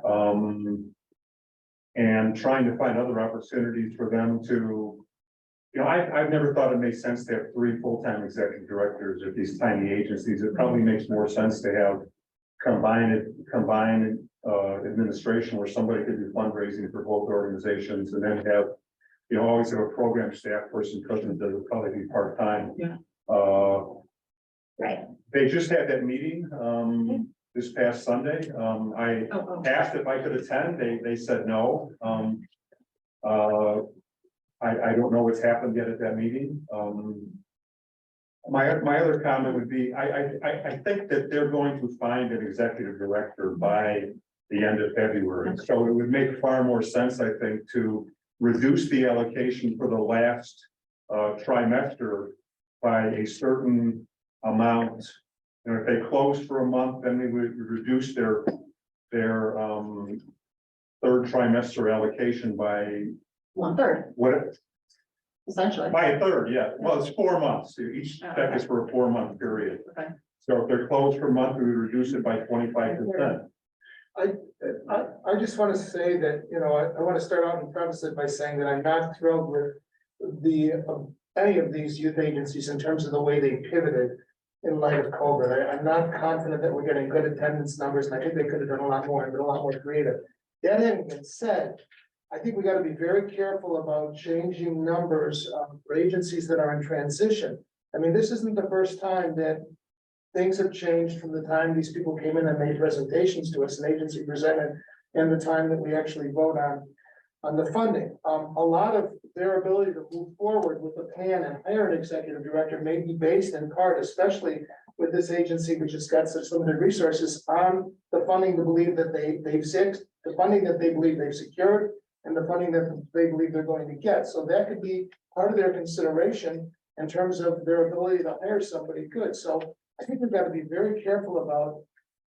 And trying to find other opportunities for them to, I've never thought it made sense to have 3 full-time executive directors at these tiny agencies. It probably makes more sense to have combine administration where somebody could do fundraising for both organizations and then have, always have a program staff person present that would probably be part-time. Yeah. Right. They just had that meeting, this past Sunday. I asked if I could attend. They said no. I don't know what's happened yet at that meeting. My other comment would be, I think that they're going to find an executive director by the end of February. So it would make far more sense, I think, to reduce the allocation for the last trimester by a certain amount. If they close for a month, then we would reduce their third trimester allocation by 1/3, what, essentially. by a third, yeah. Well, it's 4 months. Each check is for a 4-month period. Okay. So if they're closed for a month, we would reduce it by 25%. I just want to say that, I want to start out and preface it by saying that I'm not thrilled with any of these youth agencies in terms of the way they pivoted in light of COVID. I'm not confident that we're getting good attendance numbers, and I think they could have done a lot more and been a lot more creative. That having been said, I think we got to be very careful about changing numbers for agencies that are in transition. I mean, this isn't the first time that things have changed from the time these people came in and made presentations to us, an agency presented, and the time that we actually vote on the funding. A lot of their ability to move forward with the plan and hire an executive director may be based in part, especially with this agency, which has got such limited resources, on the funding to believe that the funding that they believe they've secured, and the funding that they believe they're going to get. So that could be part of their consideration in terms of their ability to hire somebody good. So I think we've got to be very careful about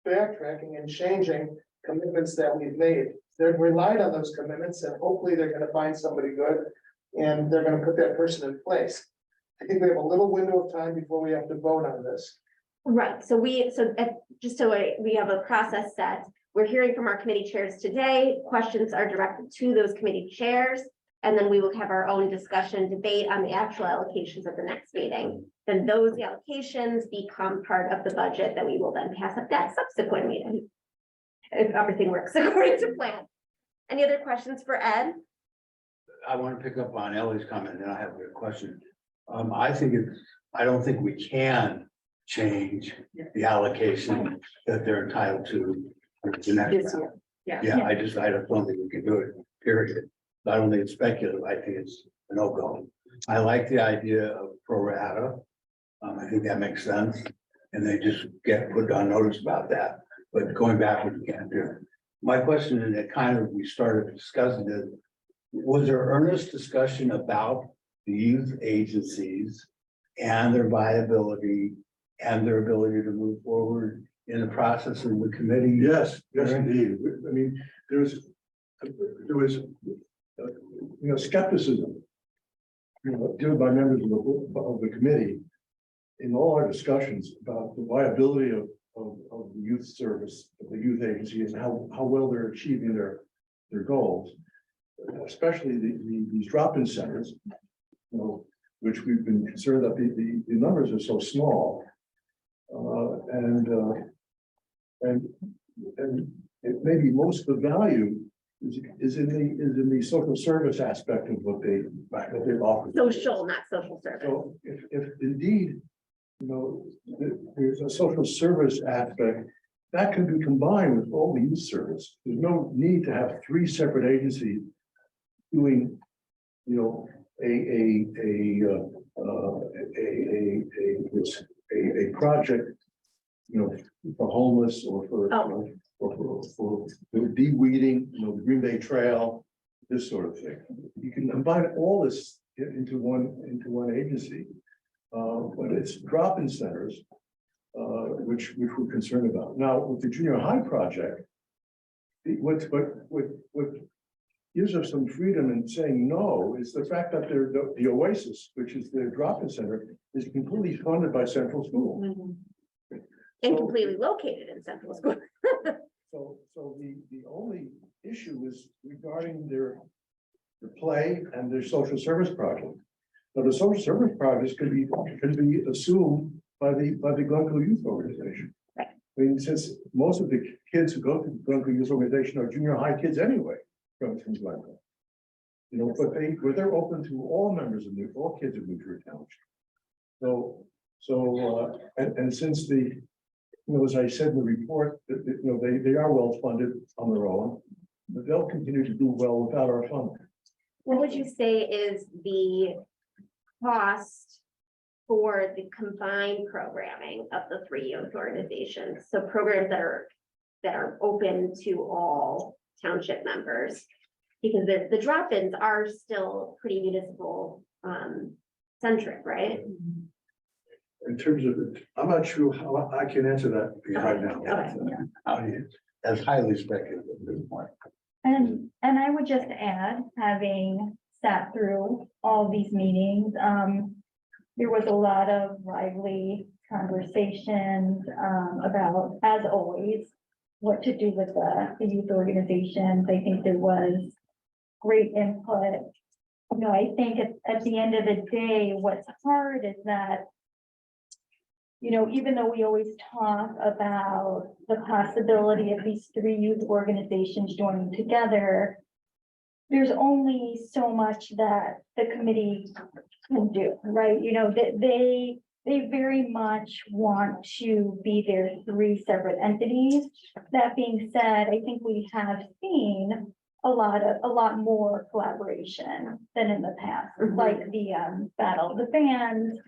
backtracking and changing commitments that we've made. They've relied on those commitments, and hopefully they're going to find somebody good and they're going to put that person in place. I think we have a little window of time before we have to vote on this. Right, so we have a process set. We're hearing from our committee chairs today. Questions are directed to those committee chairs. And then we will have our own discussion, debate on the actual allocations at the next meeting. Then those allocations become part of the budget that we will then pass at that subsequent meeting, if everything works according to plan. Any other questions for Ed? I want to pick up on Ellie's comment, and I have a question. I don't think we can change the allocation that they're entitled to for the next This round. year. Yeah, I don't think we can do it, period. I don't think it's speculative. I think it's a no-go. I like the idea of pro rata. I think that makes sense. And they just get put on notice about that, but going backwards, we can't do it. My question, and it kind of, we started discussing it, was there earnest discussion about the youth agencies and their viability and their ability to move forward in the process of the committee? Yes, yes, indeed. I mean, there was skepticism, given by members of the committee in all our discussions about the viability of the youth service, of the youth agency, and how well they're achieving their goals, especially these drop-in centers, which we've been concerned that the numbers are so small, and it maybe most of the value is in the social service aspect of what they offer. Social, not social service. So if indeed, there's a social service aspect that can be combined with all the youth service. There's no need to have 3 separate agencies doing, a project, for homeless or for de-weeding, the Green Bay Trail, this sort of thing. You can combine all this into one agency, but it's drop-in centers, which we're concerned about. Now, with the junior high project, what gives us some freedom in saying no is the fact that the Oasis, which is the drop-in center, is completely funded by Central School. And completely located in Central School. So the only issue is regarding their play and their social service project. Now, the social service projects can be assumed by the Glencoe Youth Organization. Right. I mean, since most of the kids who go to this organization are junior high kids anyway, from Glenville. You know, but they're open to all members of all kids of New Trier Township. And since you know, as I said in the report, that, you know, they are well funded on their own, but they'll continue to do well without our funding. What would you say is the cost for the combined programming of the three youth organizations? So programs that are open to all township members. Because the drop-ins are still pretty municipal centric, right? In terms of, I'm not sure how I can answer that right now. Okay. That's highly speculative at this point. And I would just add, having sat through all these meetings, there was a lot of lively conversations, about, as always, what to do with the youth organizations. I think there was great input. You know, I think at the end of the day, what's hard is that, you know, even though we always talk about the possibility of these three youth organizations joining together, there's only so much that the committee can do, right? You know, that they very much want to be their three separate entities. That being said, I think we have seen a lot more collaboration than in the past, like the Battle of the Bands.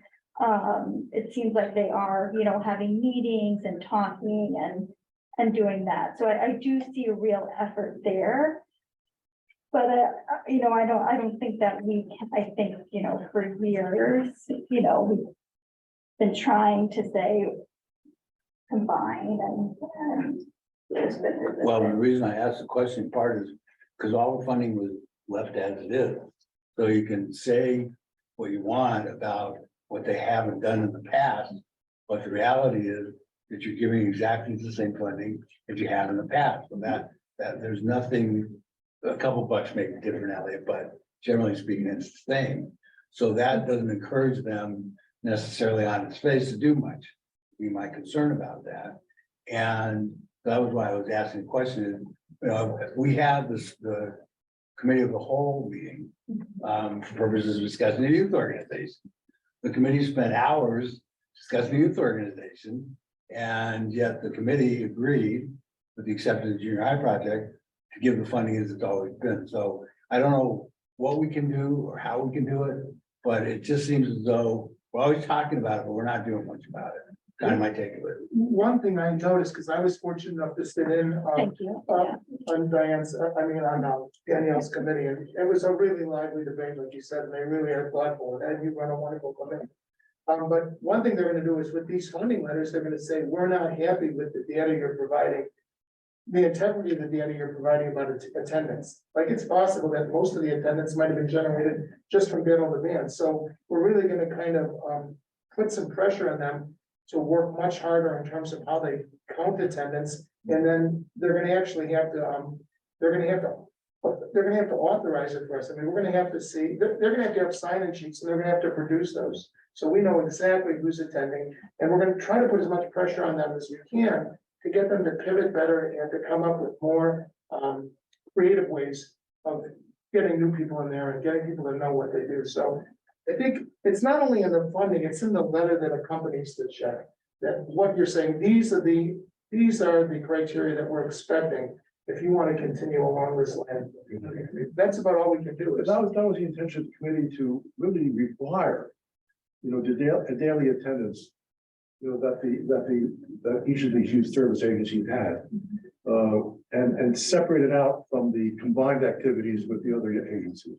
It seems like they are, you know, having meetings and talking and doing that. So I do see a real effort there. But you know, I don't think that I think, you know, for years, you know, we've been trying to say combine and there's been resistance. Well, the reason I asked the question part is because all the funding was left as it is. So you can say what you want about what they haven't done in the past, but the reality is that you're giving exactly the same funding that you have in the past. So that there's nothing, a couple bucks make a difference, Elliot, but generally speaking, it's the same. So that doesn't encourage them necessarily on its face to do much. Be my concern about that. And that was why I was asking the question. You know, we had the committee of the whole meeting for purposes of discussing the youth organization. The committee spent hours discussing the youth organization, and yet the committee agreed, with the exception of the junior high project, to give the funding as it's always been. So I don't know what we can do or how we can do it, but it just seems as though we're always talking about it, but we're not doing much about it. Kind of my takeaway. One thing I noticed, because I was fortunate enough to sit in Thank you. on Danielle's committee, and it was a really lively debate, like you said, and they really are thoughtful, and you run a wonderful committee. But one thing they're gonna do is with these funding letters, they're gonna say, we're not happy with the data you're providing. The integrity of the data you're providing about attendance. Like, it's possible that most of the attendance might have been generated just from Battle of the Band. So we're really gonna kind of put some pressure on them to work much harder in terms of how they count attendance. And then they're gonna actually have to, they're gonna have to authorize it for us. I mean, we're gonna have to see, they're gonna have to have sign-in sheets, and they're gonna have to produce those. So we know exactly who's attending, and we're gonna try to put as much pressure on them as we can to get them to pivot better and to come up with more creative ways of getting new people in there and getting people to know what they do. So I think it's not only in the funding, it's in the letter that accompanies the check. That what you're saying, these are the criteria that we're expecting if you want to continue along this line. That's about all we can do. But that was the intention of the committee, to really require, you know, a daily attendance, you know, that each of these youth service agencies had, and separate it out from the combined activities with the other agencies.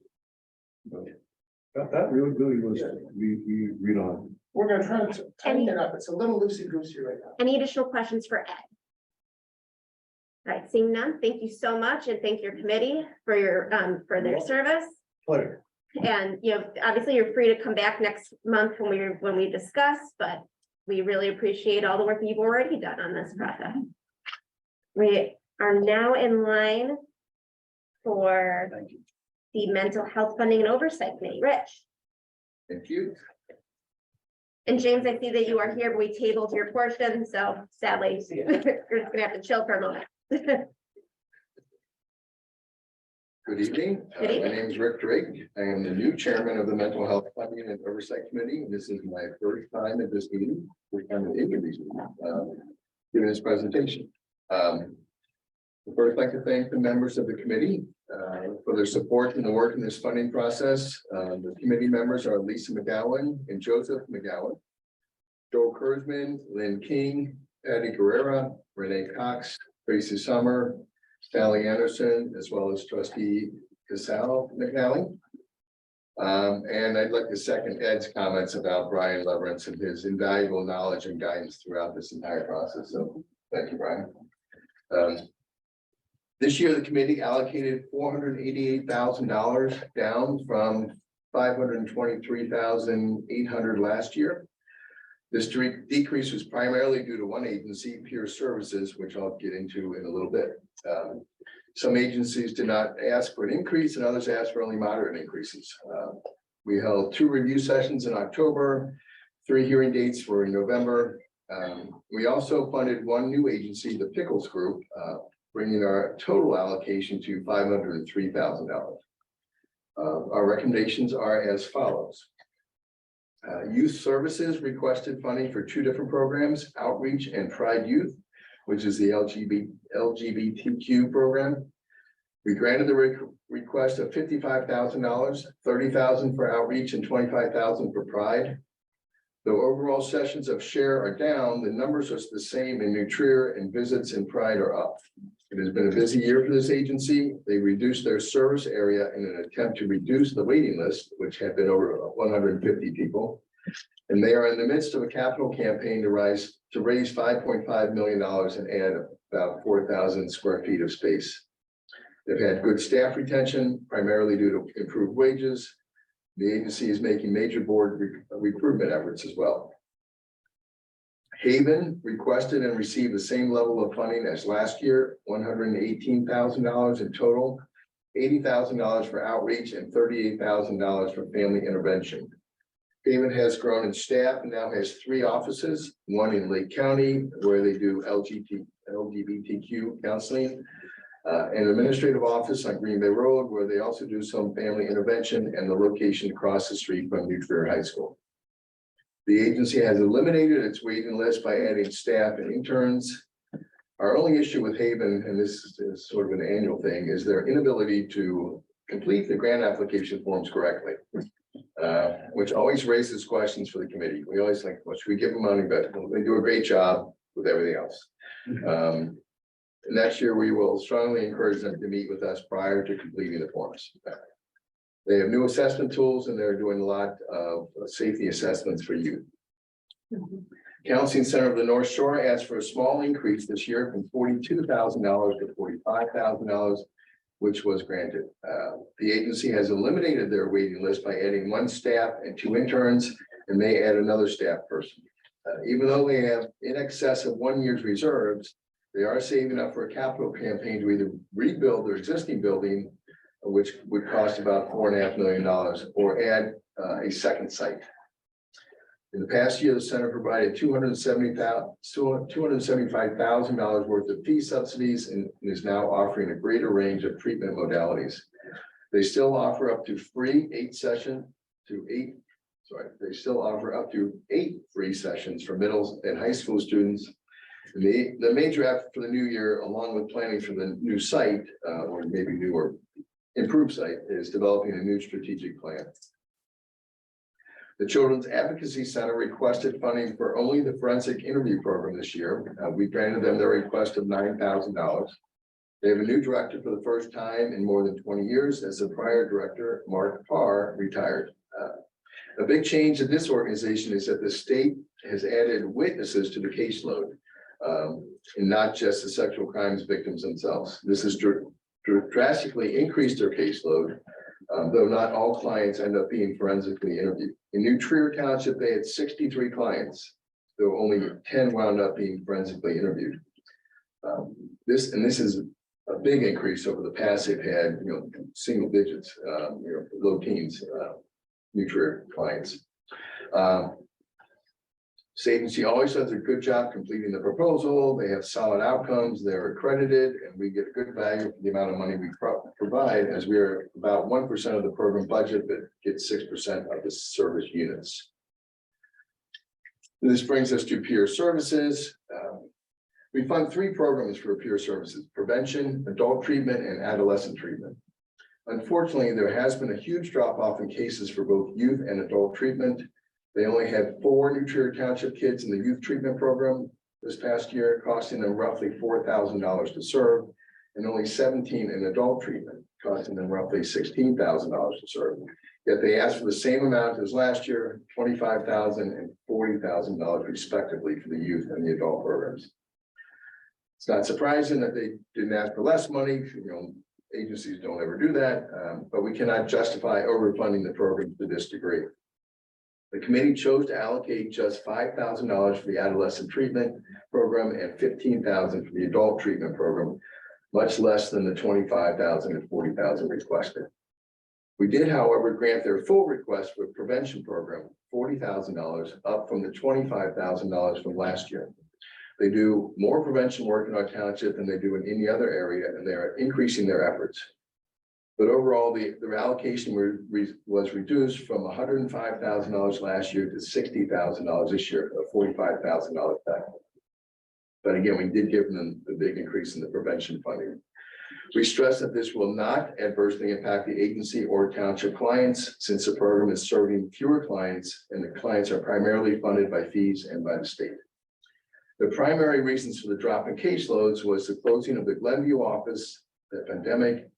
That really was, we agreed on. We're gonna try to tighten it up. It's a little loosey-goosey right now. Any additional questions for Ed? All right, seeing none, thank you so much, and thank your committee for your, for their service. Pleasure. And, you know, obviously you're free to come back next month when we discuss, but we really appreciate all the work that you've already done on this project. We are now in line for the Mental Health Funding and Oversight Committee. Rich. Thank you. And James, I see that you are here, but we tabled your portion, so sadly, you're just gonna have to chill for a moment. Good evening. Good evening. My name is Rick Drake. I am the new chairman of the Mental Health Funding and Oversight Committee. This is my first time at this meeting. We're kind of into these, giving this presentation. First, I'd like to thank the members of the committee for their support in the work in this funding process. The committee members are Lisa McGowan and Joseph McGowan, Joel Kurzman, Lynn King, Patty Guerrera, Renee Cox, Tracy Summer, Sally Anderson, as well as trustee Casal McNally. And I'd like to second Ed's comments about Brian Leverance and his invaluable knowledge and guidance throughout this entire process. So thank you, Brian. This year, the committee allocated $488,000 down from $523,800 last year. This decrease was primarily due to one agency, Peer Services, which I'll get into in a little bit. Some agencies did not ask for an increase and others asked for only moderate increases. We held 2 review sessions in October, 3 hearing dates were in November. We also funded 1 new agency, the Pickles Group, bringing our total allocation to $503,000. Our recommendations are as follows. Youth Services requested funding for 2 different programs, Outreach and Pride Youth, which is the LGBTQ program. We granted the request of $55,000, $30,000 for Outreach and $25,000 for Pride. Though overall sessions of share are down, the numbers are the same in New Trier, and visits in Pride are up. It has been a busy year for this agency. They reduced their service area in an attempt to reduce the waiting list, which had been over 150 people. And they are in the midst of a capital campaign to raise $5.5 million and add about 4,000 square feet of space. They've had good staff retention, primarily due to improved wages. The agency is making major board recruitment efforts as well. Haven requested and received the same level of funding as last year, $118,000 in total, $80,000 for outreach and $38,000 for family intervention. Haven has grown in staff and now has 3 offices, 1 in Lake County where they do LGBTQ counseling, an administrative office on Green Bay Road where they also do some family intervention, and the location across the street from New Trier High School. The agency has eliminated its waiting list by adding staff and interns. Our only issue with Haven, and this is sort of an annual thing, is their inability to complete the grant application forms correctly, which always raises questions for the committee. We always think, well, should we give them money? But they do a great job with everything else. Next year, we will strongly encourage them to meet with us prior to completing the forms. They have new assessment tools and they're doing a lot of safety assessments for youth. Counseling Center of the North Shore asked for a small increase this year from $42,000 to $45,000, which was granted. The agency has eliminated their waiting list by adding 1 staff and 2 interns, and may add another staff person. Even though they have in excess of 1 year's reserves, they are saving up for a capital campaign to either rebuild their existing building, which would cost about $4.5 million, or add a second site. In the past year, the center provided $275,000 worth of fee subsidies and is now offering a greater range of treatment modalities. They still offer up to 8 free sessions for middle and high school students. The major effort for the new year, along with planning for the new site, or maybe new or improved site, is developing a new strategic plan. The Children's Advocacy Center requested funding for only the forensic interview program this year. We granted them their request of $9,000. They have a new director for the first time in more than 20 years, as the prior director, Mark Parr, retired. A big change in this organization is that the state has added witnesses to the caseload, and not just the sexual crimes victims themselves. This has drastically increased their caseload, though not all clients end up being forensically interviewed. In New Trier Township, they had 63 clients, though only 10 wound up being forensically interviewed. This is a big increase over the past. They've had, single digits, low teens, New Trier clients. This agency always does a good job completing the proposal. They have solid outcomes. They're accredited, and we get good value for the amount of money we provide, as we are about 1% of the program budget, but get 6% of the service units. This brings us to peer services. We fund 3 programs for peer services: prevention, adult treatment, and adolescent treatment. Unfortunately, there has been a huge drop off in cases for both youth and adult treatment. They only had 4 New Trier Township kids in the youth treatment program this past year, costing them roughly $4,000 to serve, and only 17 in adult treatment, costing them roughly $16,000 to serve. Yet they asked for the same amount as last year, $25,000 and $40,000 respectively for the youth and the adult programs. It's not surprising that they didn't ask for less money. Agencies don't ever do that, but we cannot justify overfunding the program to this degree. The committee chose to allocate just $5,000 for the adolescent treatment program and $15,000 for the adult treatment program, much less than the $25,000 and $40,000 requested. We did, however, grant their full request for prevention program, $40,000, up from the $25,000 from last year. They do more prevention work in our township than they do in any other area, and they are increasing their efforts. But overall, the allocation was reduced from $105,000 last year to $60,000 this year, a $45,000 cut. But again, we did give them the big increase in the prevention funding. We stress that this will not adversely impact the agency or township clients, since the program is serving fewer clients and the clients are primarily funded by fees and by the state. The primary reasons for the drop in caseloads was the closing of the Glenview office, the pandemic,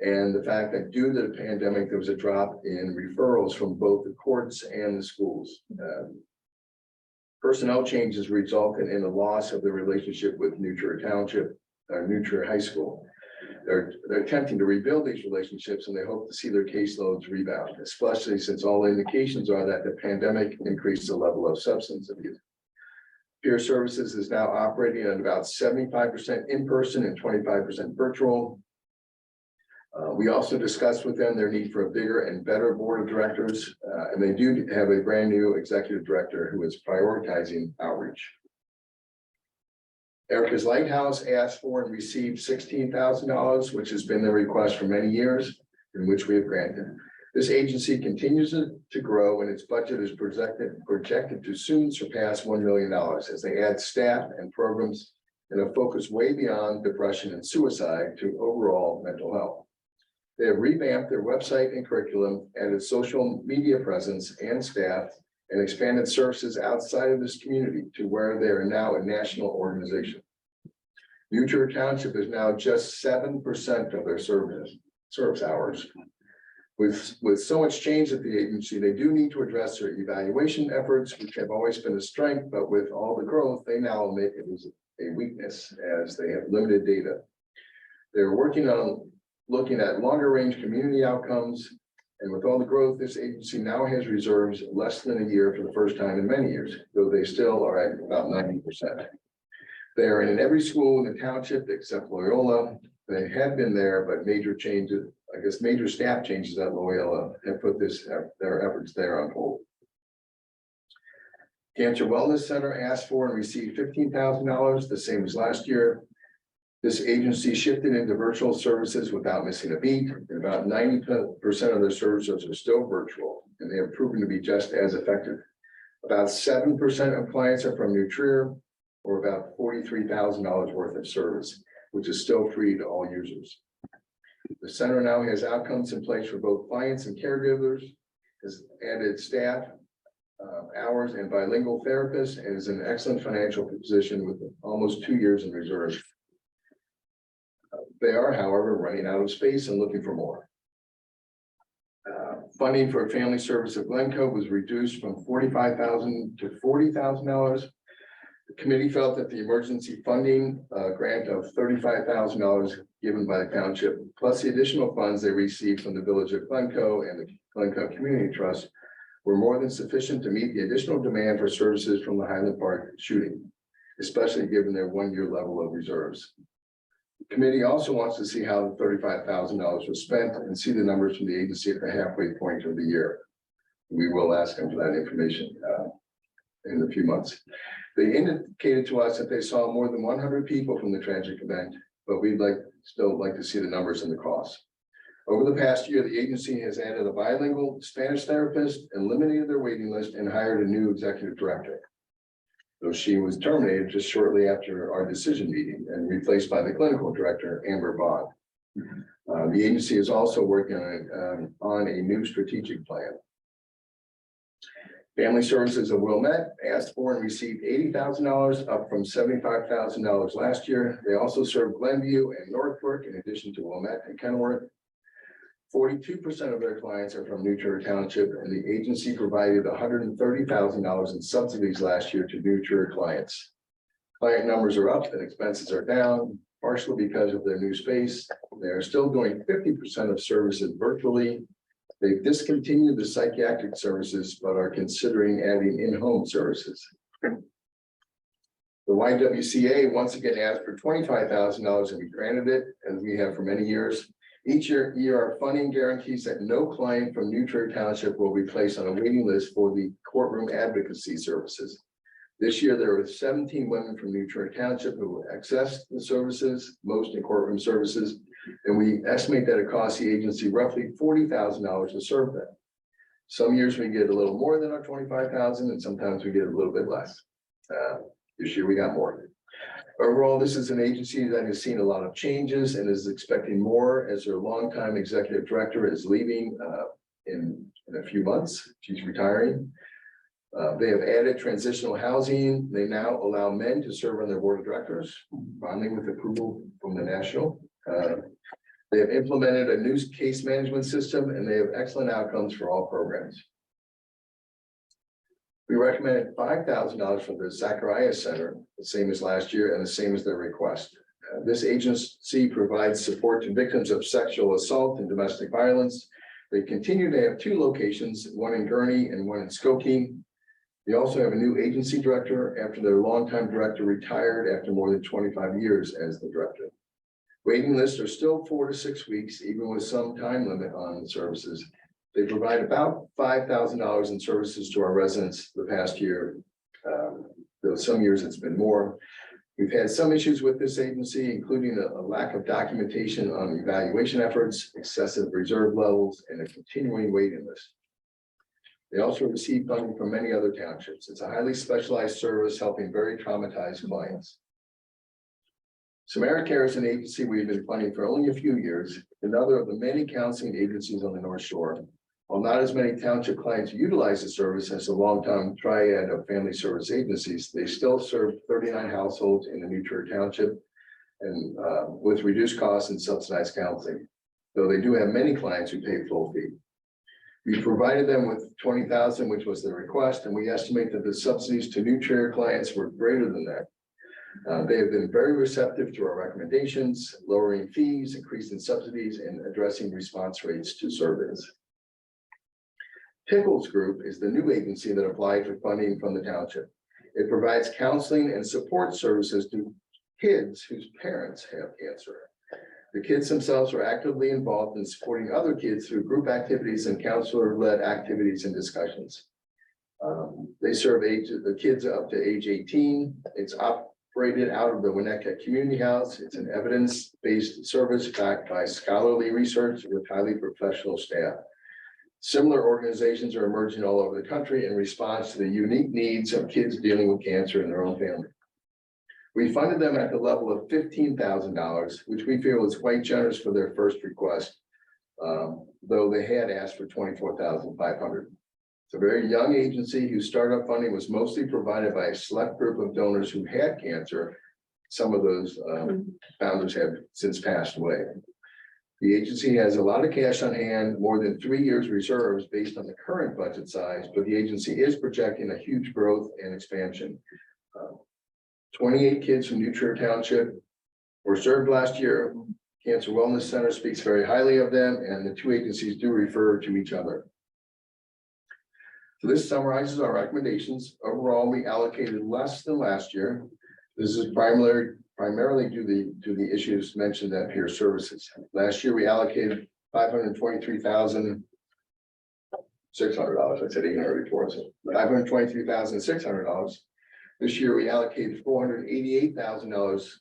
and the fact that due to the pandemic, there was a drop in referrals from both the courts and the schools. Personnel changes resulted in the loss of the relationship with New Trier Township, or New Trier High School. They're attempting to rebuild these relationships, and they hope to see their caseloads rebound, especially since all indications are that the pandemic increased the level of substance abuse. Peer Services is now operating at about 75% in person and 25% virtual. We also discussed with them their need for a bigger and better board of directors, and they do have a brand new executive director who is prioritizing outreach. Erica's Lighthouse asked for and received $16,000, which has been their request for many years, in which we have granted. This agency continues to grow, and its budget is projected to soon surpass $1 million as they add staff and programs and a focus way beyond depression and suicide to overall mental health. They have revamped their website and curriculum, added social media presence and staff, and expanded services outside of this community to where they are now a national organization. New Trier Township is now just 7% of their service hours. With so much change at the agency, they do need to address their evaluation efforts, which have always been a strength, but with all the growth, they now make it as a weakness as they have limited data. They're working on looking at longer range community outcomes, and with all the growth, this agency now has reserves less than a year for the first time in many years, though they still are at about 90%. They are in every school in the township except Loyola. They had been there, but major changes, I guess major staff changes at Loyola have put their efforts there on hold. Cancer Wellness Center asked for and received $15,000, the same as last year. This agency shifted into virtual services without missing a beat. And about 90% of their services are still virtual, and they have proven to be just as effective. About 7% of clients are from New Trier, or about $43,000 worth of service, which is still free to all users. The center now has outcomes in place for both clients and caregivers, has added staff, hours and bilingual therapists, and is in an excellent financial position with almost 2 years in reserve. They are, however, running out of space and looking for more. Funding for family service at Glencoe was reduced from $45,000 to $40,000. The committee felt that the emergency funding grant of $35,000 given by the township, plus the additional funds they received from the village of Glencoe and the Glencoe Community Trust, were more than sufficient to meet the additional demand for services from the Highland Park shooting, especially given their 1-year level of reserves. The committee also wants to see how the $35,000 was spent and see the numbers from the agency at the halfway point of the year. We will ask them for that information. in a few months. They indicated to us that they saw more than 100 people from the tragic event, but we'd still like to see the numbers and the costs. Over the past year, the agency has added a bilingual Spanish therapist, eliminated their waiting list, and hired a new executive director. So she was terminated just shortly after our decision meeting and replaced by the clinical director, Amber Bond. The agency is also working on a new strategic plan. Family Services of Wilmette asked for and received $80,000, up from $75,000 last year. They also serve Glenview and Northbrook in addition to Wilmette and Kenilworth. 42% of their clients are from New Trier Township, and the agency provided $130,000 in subsidies last year to New Trier clients. Client numbers are up and expenses are down, partially because of their new space. They are still doing 50% of services virtually. They've discontinued the psychiatric services, but are considering adding in-home services. The YWCA once again asked for $25,000 and we granted it, as we have for many years. Each year, our funding guarantees that no client from New Trier Township will be placed on a waiting list for the courtroom advocacy services. This year, there were 17 women from New Trier Township who accessed the services, most in courtroom services, and we estimate that it costs the agency roughly $40,000 to serve them. Some years we get a little more than our $25,000, and sometimes we get a little bit less. This year we got more. Overall, this is an agency that has seen a lot of changes and is expecting more, as their longtime executive director is leaving in a few months. She's retiring. They have added transitional housing. They now allow men to serve on their board of directors, finally with approval from the national. They have implemented a new case management system, and they have excellent outcomes for all programs. We recommended $5,000 for the Zacharias Center, the same as last year and the same as their request. This agency provides support to victims of sexual assault and domestic violence. They continue to have 2 locations, one in Gurnee and one in Skokie. They also have a new agency director after their longtime director retired after more than 25 years as the director. Waiting lists are still 4 to 6 weeks, even with some time limit on the services. They provide about $5,000 in services to our residents the past year. Though some years it's been more. We've had some issues with this agency, including a lack of documentation on evaluation efforts, excessive reserve levels, and a continuing waiting list. They also receive funding from many other townships. It's a highly specialized service helping very traumatized clients. Samaritan is an agency we've been funding for only a few years, another of the many counseling agencies on the North Shore. While not as many township clients utilize the service as a long-time triad of family service agencies, they still serve 39 households in the New Trier Township and with reduced costs and subsidized counseling, though they do have many clients who pay full fee. We provided them with $20,000, which was their request, and we estimate that the subsidies to New Trier clients were greater than that. They have been very receptive to our recommendations, lowering fees, increasing subsidies, and addressing response rates to surveys. Pickles Group is the new agency that applied for funding from the township. It provides counseling and support services to kids whose parents have cancer. The kids themselves are actively involved in supporting other kids through group activities and counselor-led activities and discussions. They serve the kids up to age 18. It's operated out of the Winnetka Community House. It's an evidence-based service backed by scholarly research with highly professional staff. Similar organizations are emerging all over the country in response to the unique needs of kids dealing with cancer in their own family. We funded them at the level of $15,000, which we feel is quite generous for their first request, though they had asked for $24,500. It's a very young agency whose startup funding was mostly provided by a select group of donors who had cancer. Some of those founders have since passed away. The agency has a lot of cash on hand, more than 3 years reserves based on the current budget size, but the agency is projecting a huge growth and expansion. 28 kids from New Trier Township were served last year. Cancer Wellness Center speaks very highly of them, and the 2 agencies do refer to each other. So this summarizes our recommendations. Overall, we allocated less than last year. This is primarily due to the issues mentioned at Peer Services. Last year, we allocated $523,000 $600. I said 800 before, so $523,600. This year, we allocated $488,000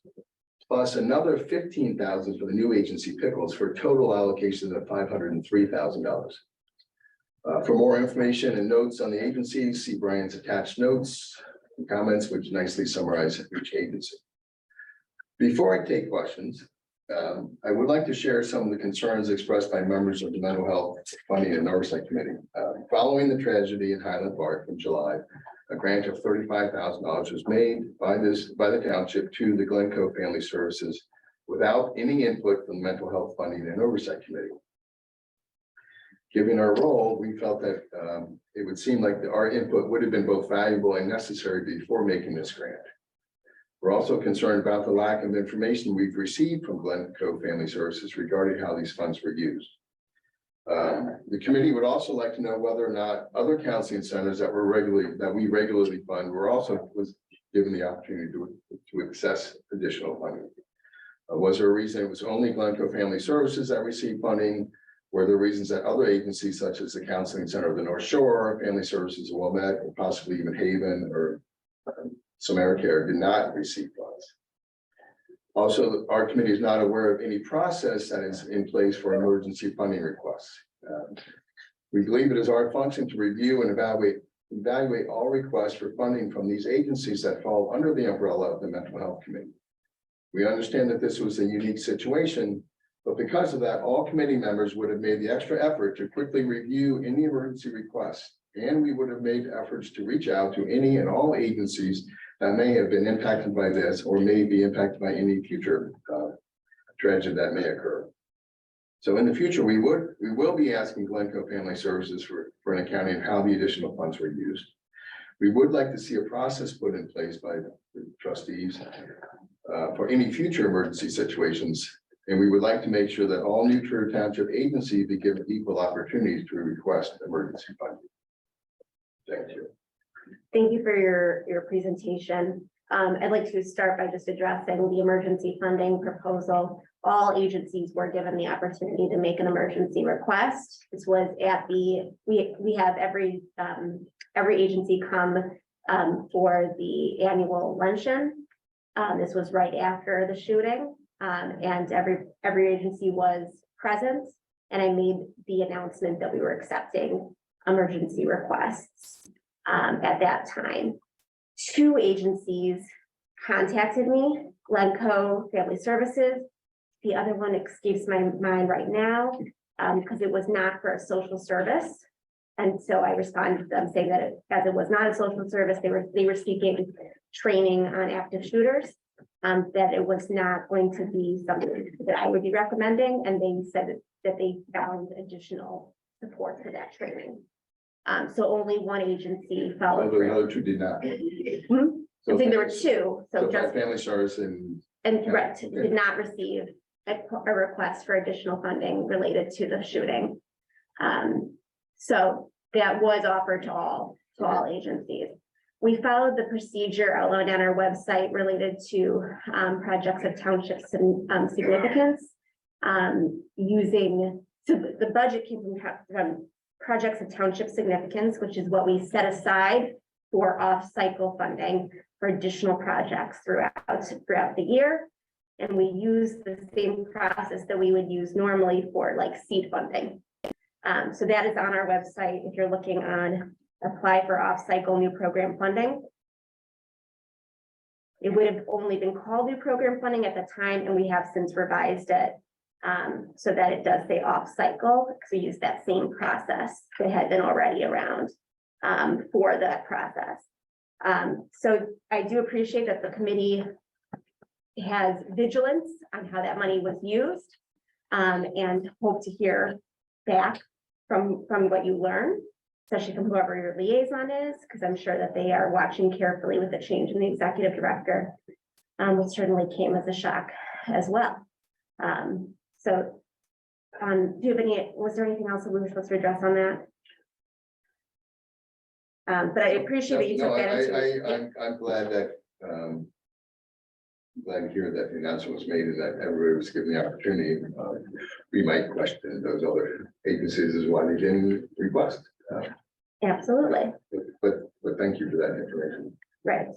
plus another $15,000 for the new agency pickles for a total allocation of $503,000. For more information and notes on the agencies, see Brian's attached notes and comments, which nicely summarize each agency. Before I take questions, I would like to share some of the concerns expressed by members of the Mental Health Funding and Oversight Committee. Following the tragedy in Highland Park in July, a grant of $35,000 was made by the township to the Glencoe Family Services without any input from the Mental Health Funding and Oversight Committee. Given our role, we felt that it would seem like our input would have been both valuable and necessary before making this grant. We're also concerned about the lack of information we've received from Glencoe Family Services regarding how these funds were used. The committee would also like to know whether or not other counseling centers that we regularly fund was given the opportunity to access additional funding. Was there a reason it was only Glencoe Family Services that received funding? Were there reasons that other agencies such as the Counseling Center of the North Shore, Family Services of Wilmette, and possibly even Haven or Samaritan did not receive funds? Also, our committee is not aware of any process that is in place for emergency funding requests. We believe it is our function to review and evaluate all requests for funding from these agencies that fall under the umbrella of the Mental Health Committee. We understand that this was a unique situation, but because of that, all committee members would have made the extra effort to quickly review any emergency requests, and we would have made efforts to reach out to any and all agencies that may have been impacted by this or may be impacted by any future tragedy that may occur. So in the future, we will be asking Glencoe Family Services for an accounting of how the additional funds were used. We would like to see a process put in place by the trustees for any future emergency situations. And we would like to make sure that all New Trier Township agencies be given equal opportunities to request emergency funding. Thank you. Thank you for your presentation. I'd like to start by just addressing the emergency funding proposal. All agencies were given the opportunity to make an emergency request. This was at we have every agency come for the annual luncheon. This was right after the shooting, and every agency was present. And I made the announcement that we were accepting emergency requests at that time. 2 agencies contacted me, Glencoe Family Services. The other one escapes my mind right now because it was not for a social service. And so I responded to them saying that as it was not a social service, they were seeking training on active shooters, that it was not going to be something that I would be recommending. And they said that they found additional support for that training. So only one agency followed. Although the other 2 did not. I think there were 2, so just Family Service and right, did not receive a request for additional funding related to the shooting. So that was offered to all agencies. We followed the procedure outlined on our website related to projects of township significance. So the budget came from projects of township significance, which is what we set aside for off-cycle funding for additional projects throughout the year. And we use the same process that we would use normally for like seed funding. So that is on our website. If you're looking on apply for off-cycle new program funding, it would have only been called new program funding at the time, and we have since revised it so that it does say off-cycle, because we use that same process that had been already around for that process. So I do appreciate that the committee has vigilance on how that money was used, and hope to hear back from what you learn, especially from whoever your liaison is, because I'm sure that they are watching carefully with the change in the executive director, which certainly came as a shock as well. So do you have was there anything else that we were supposed to address on that? But I appreciate that you took that. I'm glad that glad to hear that the announcement was made and that everybody was given the opportunity. We might question those other agencies as why they didn't request. Absolutely, But thank you for that information. right.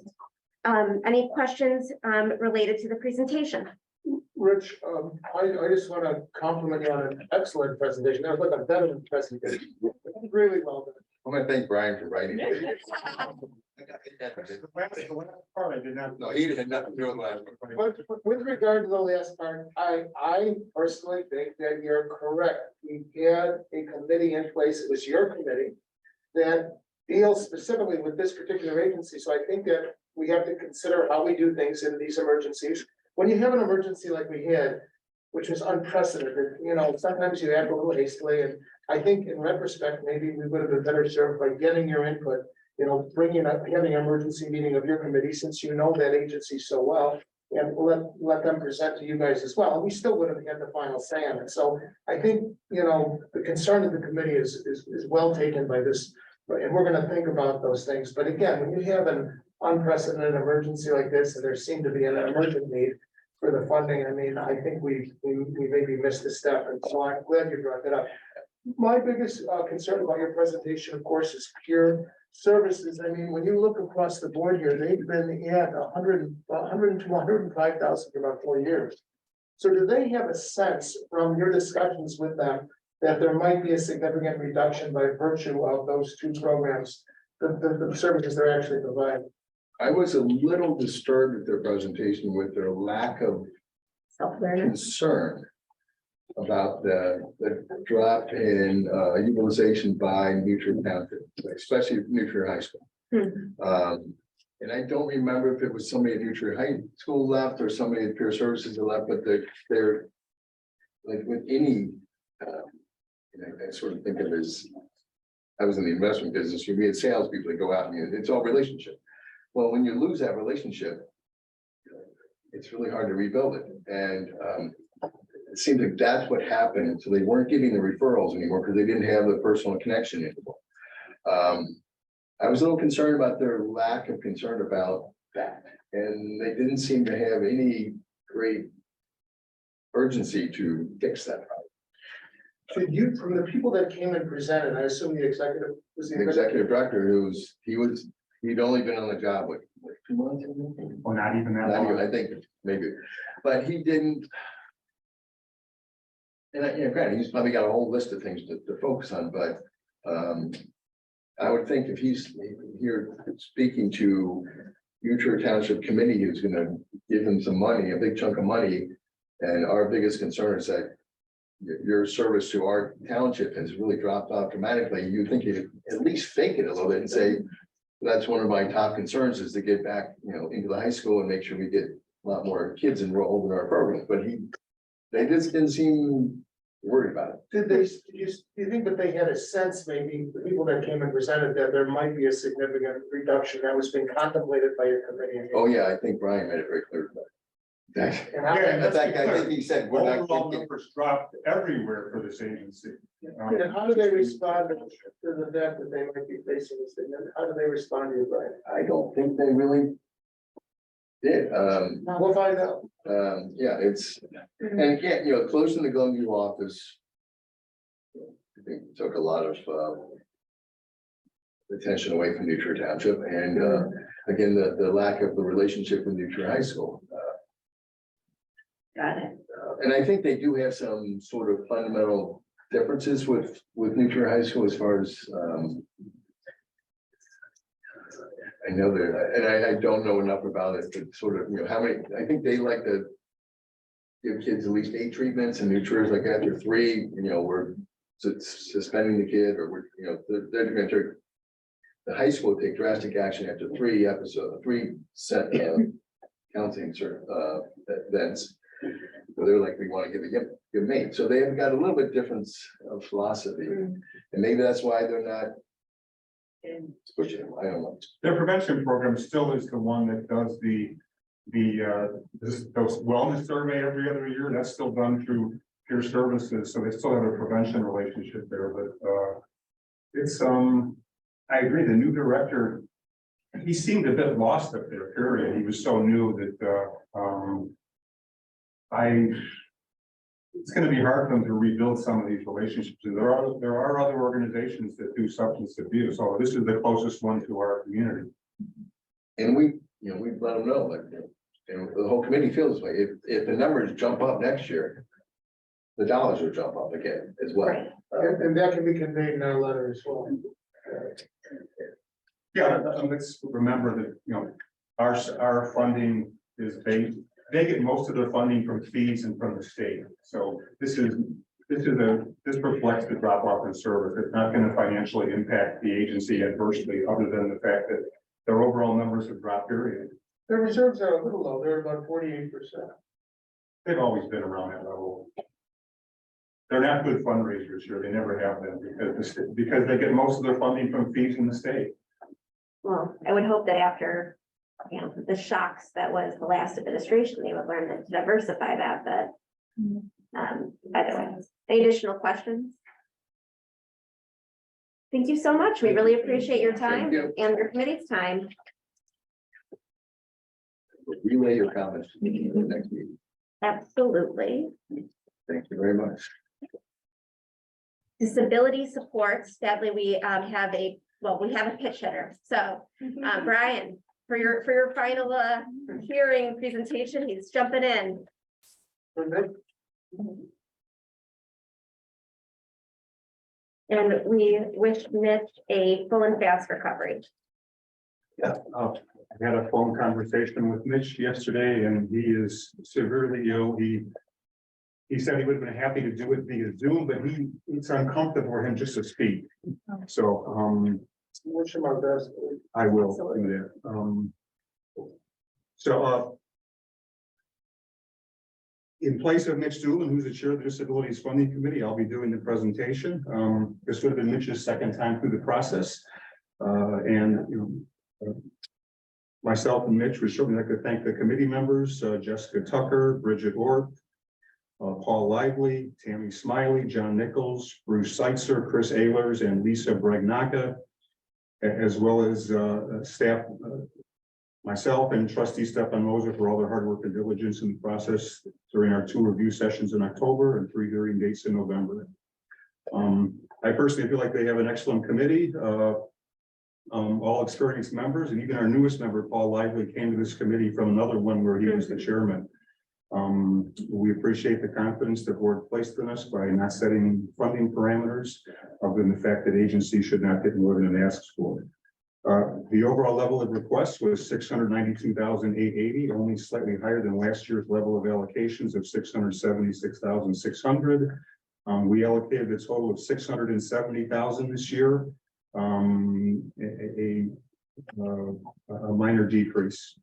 Any questions, related to the presentation? Rich, I just want to compliment you on an excellent presentation. That was like a veteran presentation. Really well done. I'm gonna thank Brian for writing it. The last part I did not. No, he had nothing to do with that. But with regard to the last part, I personally think that you're correct. We had a committee in place, it was your committee, that deals specifically with this particular agency. So I think that we have to consider how we do things in these emergencies. When you have an emergency like we had, which was unprecedented, you know, sometimes you act a little hastily, and I think in retrospect, maybe we would have been better served by getting your input, you know, bringing up, having an emergency meeting of your committee, since you know that agency so well, and let them present to you guys as well. And we still would have had the final say on it. So I think, you know, the concern of the committee is well taken by this, and we're gonna think about those things. But again, when you have an unprecedented emergency like this, and there seemed to be an emergent need for the funding, I mean, I think we maybe missed a step, and so I'm glad you brought that up. My biggest concern about your presentation, of course, is peer services. I mean, when you look across the board here, they've been at 105,000 for about 4 years. So do they have a sense from your discussions with them that there might be a significant reduction by virtue of those two programs, the services they're actually providing? I was a little disturbed at their presentation with their lack of Self-learning. concern about the drop in utilization by Nutrient Township, especially Nutrient High School. And I don't remember if it was somebody at Nutrient High School left or somebody at Peer Services that left, but they're like with any, I sort of think of it as, I was in the investment business, we had salespeople that go out and it's all relationship. Well, when you lose that relationship, it's really hard to rebuild it. And it seems like that's what happened. So they weren't getting the referrals anymore because they didn't have the personal connection anymore. I was a little concerned about their lack of concern about that. And they didn't seem to have any great urgency to fix that problem. Should you, from the people that came and presented, I assume the executive was The executive director he'd only been on the job like 2 months. Well, not even that Not even, long. I think maybe, but he didn't. And granted, he's probably got a whole list of things to focus on, but I would think if he's here speaking to future township committee, who's gonna give him some money, a big chunk of money. And our biggest concern is that your service to our township has really dropped off dramatically. You think you'd at least fake it a little bit and say, that's one of my top concerns is to get back, into the high school and make sure we get a lot more kids enrolled in our program. But they just didn't seem worried about it. do you think that they had a sense, maybe the people that came and presented, that there might be a significant reduction that was being contemplated by your committee? Oh, yeah, I think Brian made it very clear. That, And how- Yeah, in fact, I think he said, we're not Overall thinking. numbers dropped everywhere for this agency. And how do they respond to the fact that they might be facing this? How do they respond to you, Brian? I don't think they really did. We'll find out. Yeah, it's, and again, closing the Glenview office. I think took a lot of attention away from Nutrient Township and again, the lack of the relationship with Nutrient High School. Got it. And I think they do have some sort of fundamental differences with Nutrient High School as far as I know that, and I don't know enough about it, but sort of, how many, I think they like to give kids at least 8 treatments and Nutrient's like after 3, we're suspending the kid or we're, they're going to, the high school take drastic action after 3 set counseling events. So they're like, we want to give a mate. So they have got a little bit difference of philosophy. And maybe that's why they're not pushing it. I don't know. Their prevention program still is the one that does those wellness survey every other year. That's still done through Peer Services, so they still have a prevention relationship there. But it's I agree. The new director, he seemed a bit lost up there. Period. He was so new that it's gonna be hard for them to rebuild some of these relationships. And there are other organizations that do substance abuse, so this is the closest one to our community. And we let them know, like, the whole committee feels this way. If the numbers jump up next year, the dollars will jump up again as well. Right. And that can be conveyed in our letter as well. Yeah, and let's remember that, our funding is they get most of their funding from fees and from the state. So this reflects the drop off in service. It's not going to financially impact the agency adversely, other than the fact that their overall numbers have dropped, period. The reserves are a little low, they're about 48%. They've always been around that level. They're not good fundraisers here. They never have been because they get most of their funding from fees in the state. Well, I would hope that after, the shocks that was the last administration, they would learn to diversify that, but either way, any additional questions? Thank you so much. We really appreciate your time Thank you. and your committee's time. Relay your comments to me in the next meeting. Absolutely. Thank you very much. Disability supports, sadly, we have a pitch hitter. So Brian, for your final hearing presentation, he's jumping in. And we wish Mitch a full and fast recovery. Yeah, I had a phone conversation with Mitch yesterday, and he is severely ill. He said he would have been happy to do it via Zoom, but it's uncomfortable for him just to speak. So, Wish him our best. I will do that. In place of Mitch Doolin, who's the chair of the Disabilities Funding Committee, I'll be doing the presentation. This would have been Mitch's second time through the process. Myself and Mitch would certainly like to thank the committee members, Jessica Tucker, Bridget Orth, Paul Lively, Tammy Smiley, John Nichols, Bruce Seitzer, Chris Ehlers, and Lisa Bragnaka, as well as staff, myself and trustee Stefan Moser for all their hard work and diligence in the process during our 2 review sessions in October and 3 hearing dates in November. I personally feel like they have an excellent committee, all experienced members, and even our newest member, Paul Lively, came to this committee from another one where he was the chairman. We appreciate the confidence the board placed in us by not setting funding parameters, other than the fact that agencies should not get more than an ask for. The overall level of requests was $692,880, only slightly higher than last year's level of allocations of $676,600. We allocated a total of $670,000 this year, a minor decrease.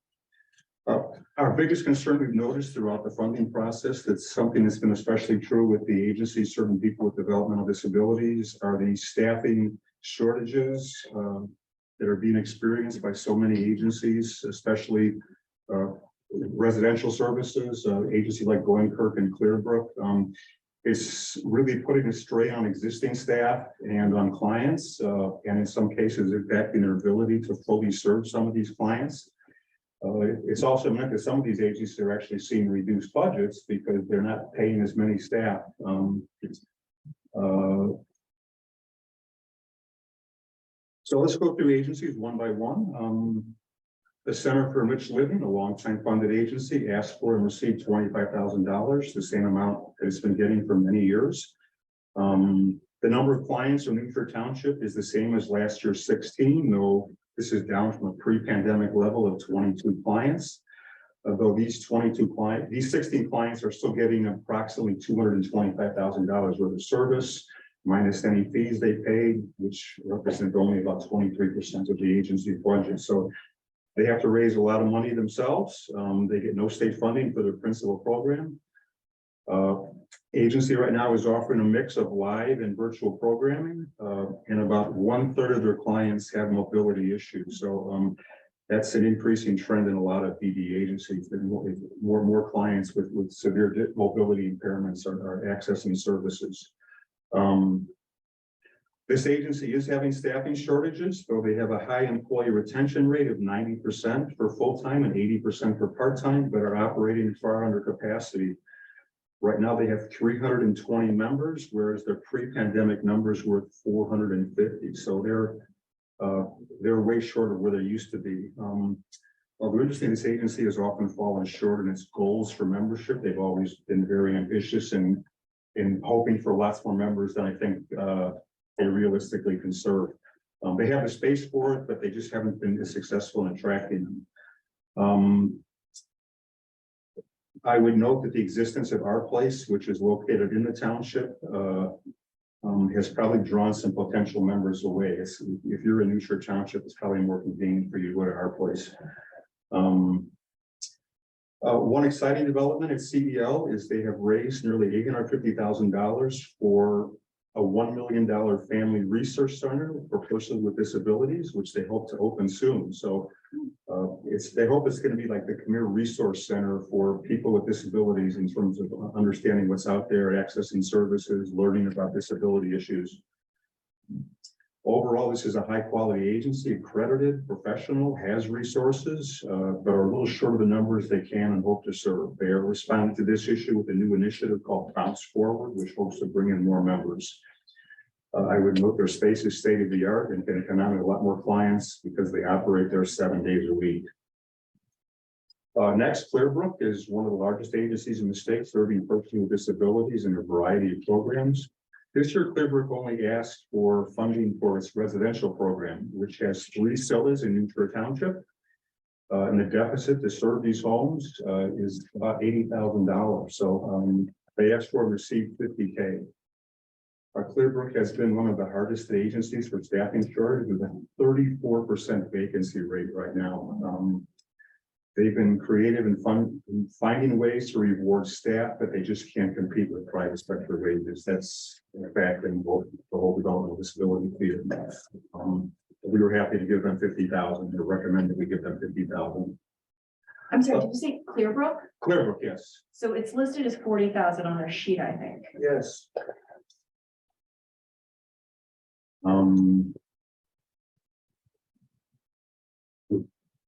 Our biggest concern we've noticed throughout the funding process, that's something that's been especially true with the agency, certain people with developmental disabilities, are the staffing shortages that are being experienced by so many agencies, especially residential services, agencies like Glenkirk and Clearbrook. It's really putting a strain on existing staff and on clients, and in some cases impacting their ability to fully serve some of these clients. It's also meant that some of these agencies are actually seeing reduced budgets because they're not paying as many staff. So let's go through agencies one by one. The Center for Enriched Living, a longtime funded agency, asked for and received $25,000, the same amount it's been getting for many years. The number of clients in Newford Township is the same as last year's 16, though this is down from a pre-pandemic level of 22 clients. Though these 16 clients are still getting approximately $225,000 worth of service, minus any fees they paid, which represent only about 23% of the agency's budget. So they have to raise a lot of money themselves. They get no state funding for their principal program. Agency right now is offering a mix of live and virtual programming, and about 1/3 of their clients have mobility issues. So that's an increasing trend in a lot of BD agencies. That more clients with severe mobility impairments are accessing services. This agency is having staffing shortages, though they have a high employee retention rate of 90% for full-time and 80% for part-time, but are operating far under capacity. Right now, they have 320 members, whereas their pre-pandemic numbers were 450. So they're way short of where they used to be. Although interesting, this agency has often fallen short in its goals for membership. They've always been very ambitious in hoping for lots more members than I think they realistically can serve. They have the space for it, but they just haven't been as successful in attracting them. I would note that the existence of our place, which is located in the township, has probably drawn some potential members away. If you're in New Shore Township, it's probably more convenient for you to go to our place. One exciting development at CEL is they have raised nearly $850,000 for a $1 million family research center for persons with disabilities, which they hope to open soon. So they hope it's going to be like the premier resource center for people with disabilities in terms of understanding what's out there, accessing services, learning about disability issues. Overall, this is a high quality agency, accredited, professional, has resources, but are a little short of the numbers they can and hope to serve. They are responding to this issue with a new initiative called Bounce Forward, which hopes to bring in more members. I would note their space is state of the art and can accommodate a lot more clients because they operate there 7 days a week. Next, Clearbrook is one of the largest agencies in the state, serving persons with disabilities in a variety of programs. This year, Clearbrook only asked for funding for its residential program, which has 3 villas in New Shore Township. And the deficit to serve these homes is about $80,000. So they asked for and received $50K. Clearbrook has been one of the hardest agencies for staffing shortage with a 34% vacancy rate right now. They've been creative in finding ways to reward staff, but they just can't compete with private sector wages. That's a fact in both the whole developmental disability field. We were happy to give them $50,000. They recommended we give them $50,000. I'm sorry, did you say Clearbrook? Clearbrook, yes. So it's listed as 40,000 on their sheet, I think. Yes.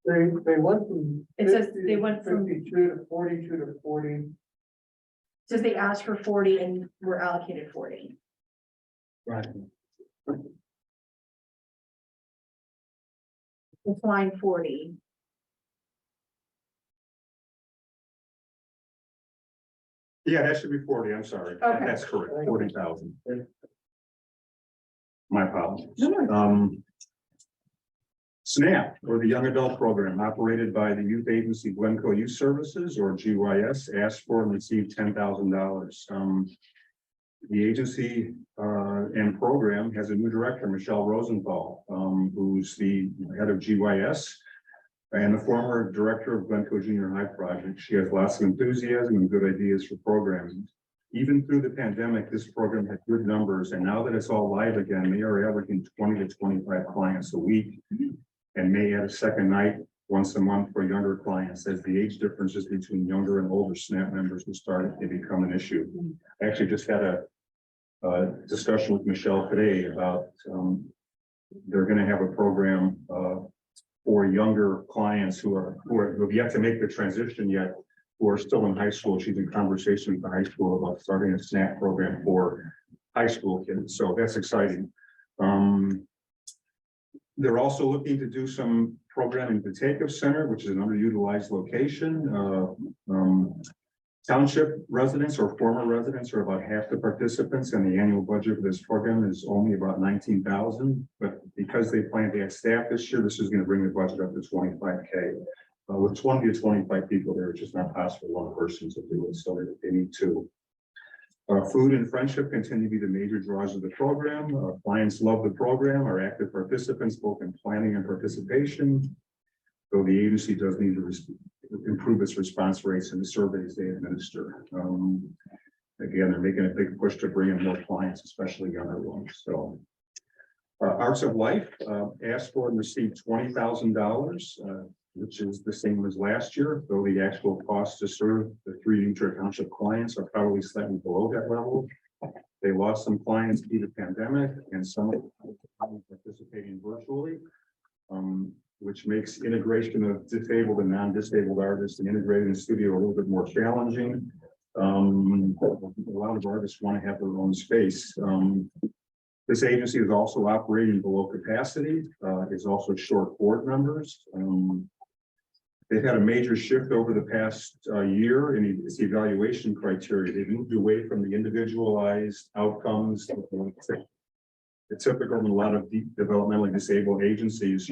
They went from. It says they went from- 52 to 42 to 40. Says they asked for 40 and were allocated 40. Right. It's line 40. Yeah, that should be 40. I'm sorry. Okay. That's correct. 40,000. My apologies. No. SNAP, or the Young Adult Program, operated by the youth agency Glencoe Youth Services, or GYS, asked for and received $10,000. The agency and program has a new director, Michelle Rosenthal, who's the head of GYS and the former director of Glencoe Junior High Project. She has lots of enthusiasm and good ideas for programming. Even through the pandemic, this program had good numbers, and now that it's all live again, they are averaging 20 to 25 clients a week, and may add a second night once a month for younger clients, as the age differences between younger and older SNAP members will start to become an issue. I actually just had a discussion with Michelle today about they're going to have a program for younger clients who have yet to make the transition yet, who are still in high school. She's in conversation with the high school about starting a SNAP program for high school kids. So that's exciting. They're also looking to do some programming at the Take-Up Center, which is an underutilized location. Township residents or former residents are about half the participants, and the annual budget for this program is only about $19,000. But because they plan to add staff this year, this is going to bring the budget up to $25K. With 20 to 25 people there, it's just not possible for one person to do it, so they need 2. Food and friendship continue to be the major draws of the program. Clients love the program, are active participants both in planning and participation, though the agency does need to improve its response rates in the surveys they administer. Again, they're making a big push to bring in more clients, especially younger ones. So, Arts of Life asked for and received $20,000. Which is the same as last year, though the actual cost to serve the 3 New Shore Township clients are probably slightly below that level. They lost some clients due to the pandemic, and some of them participating virtually, which makes integration of disabled and non-disabled artists and integrated in the studio a little bit more challenging. A lot of artists want to have their own space. This agency is also operating below capacity, is also short board members. They've had a major shift over the past year in its evaluation criteria. They've moved away from the individualized outcomes. The typical in a lot of developmentally disabled agencies.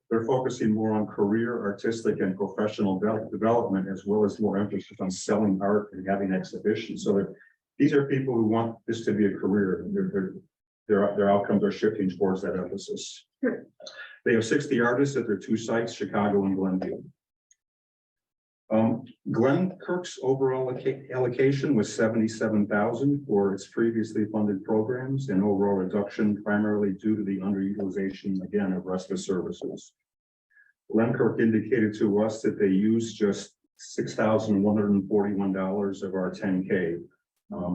They're focusing more on career, artistic, and professional development, as well as more emphasis on selling art and having exhibitions. So these are people who want this to be a career. Their outcomes are shifting towards that emphasis. They have 60 artists at their 2 sites, Chicago and Glenview. Glenkirk's overall allocation was $77,000 for its previously funded programs, and overall reduction primarily due to the underutilization, again, of respite services. Glenkirk indicated to us that they used just $6,141 of our 10K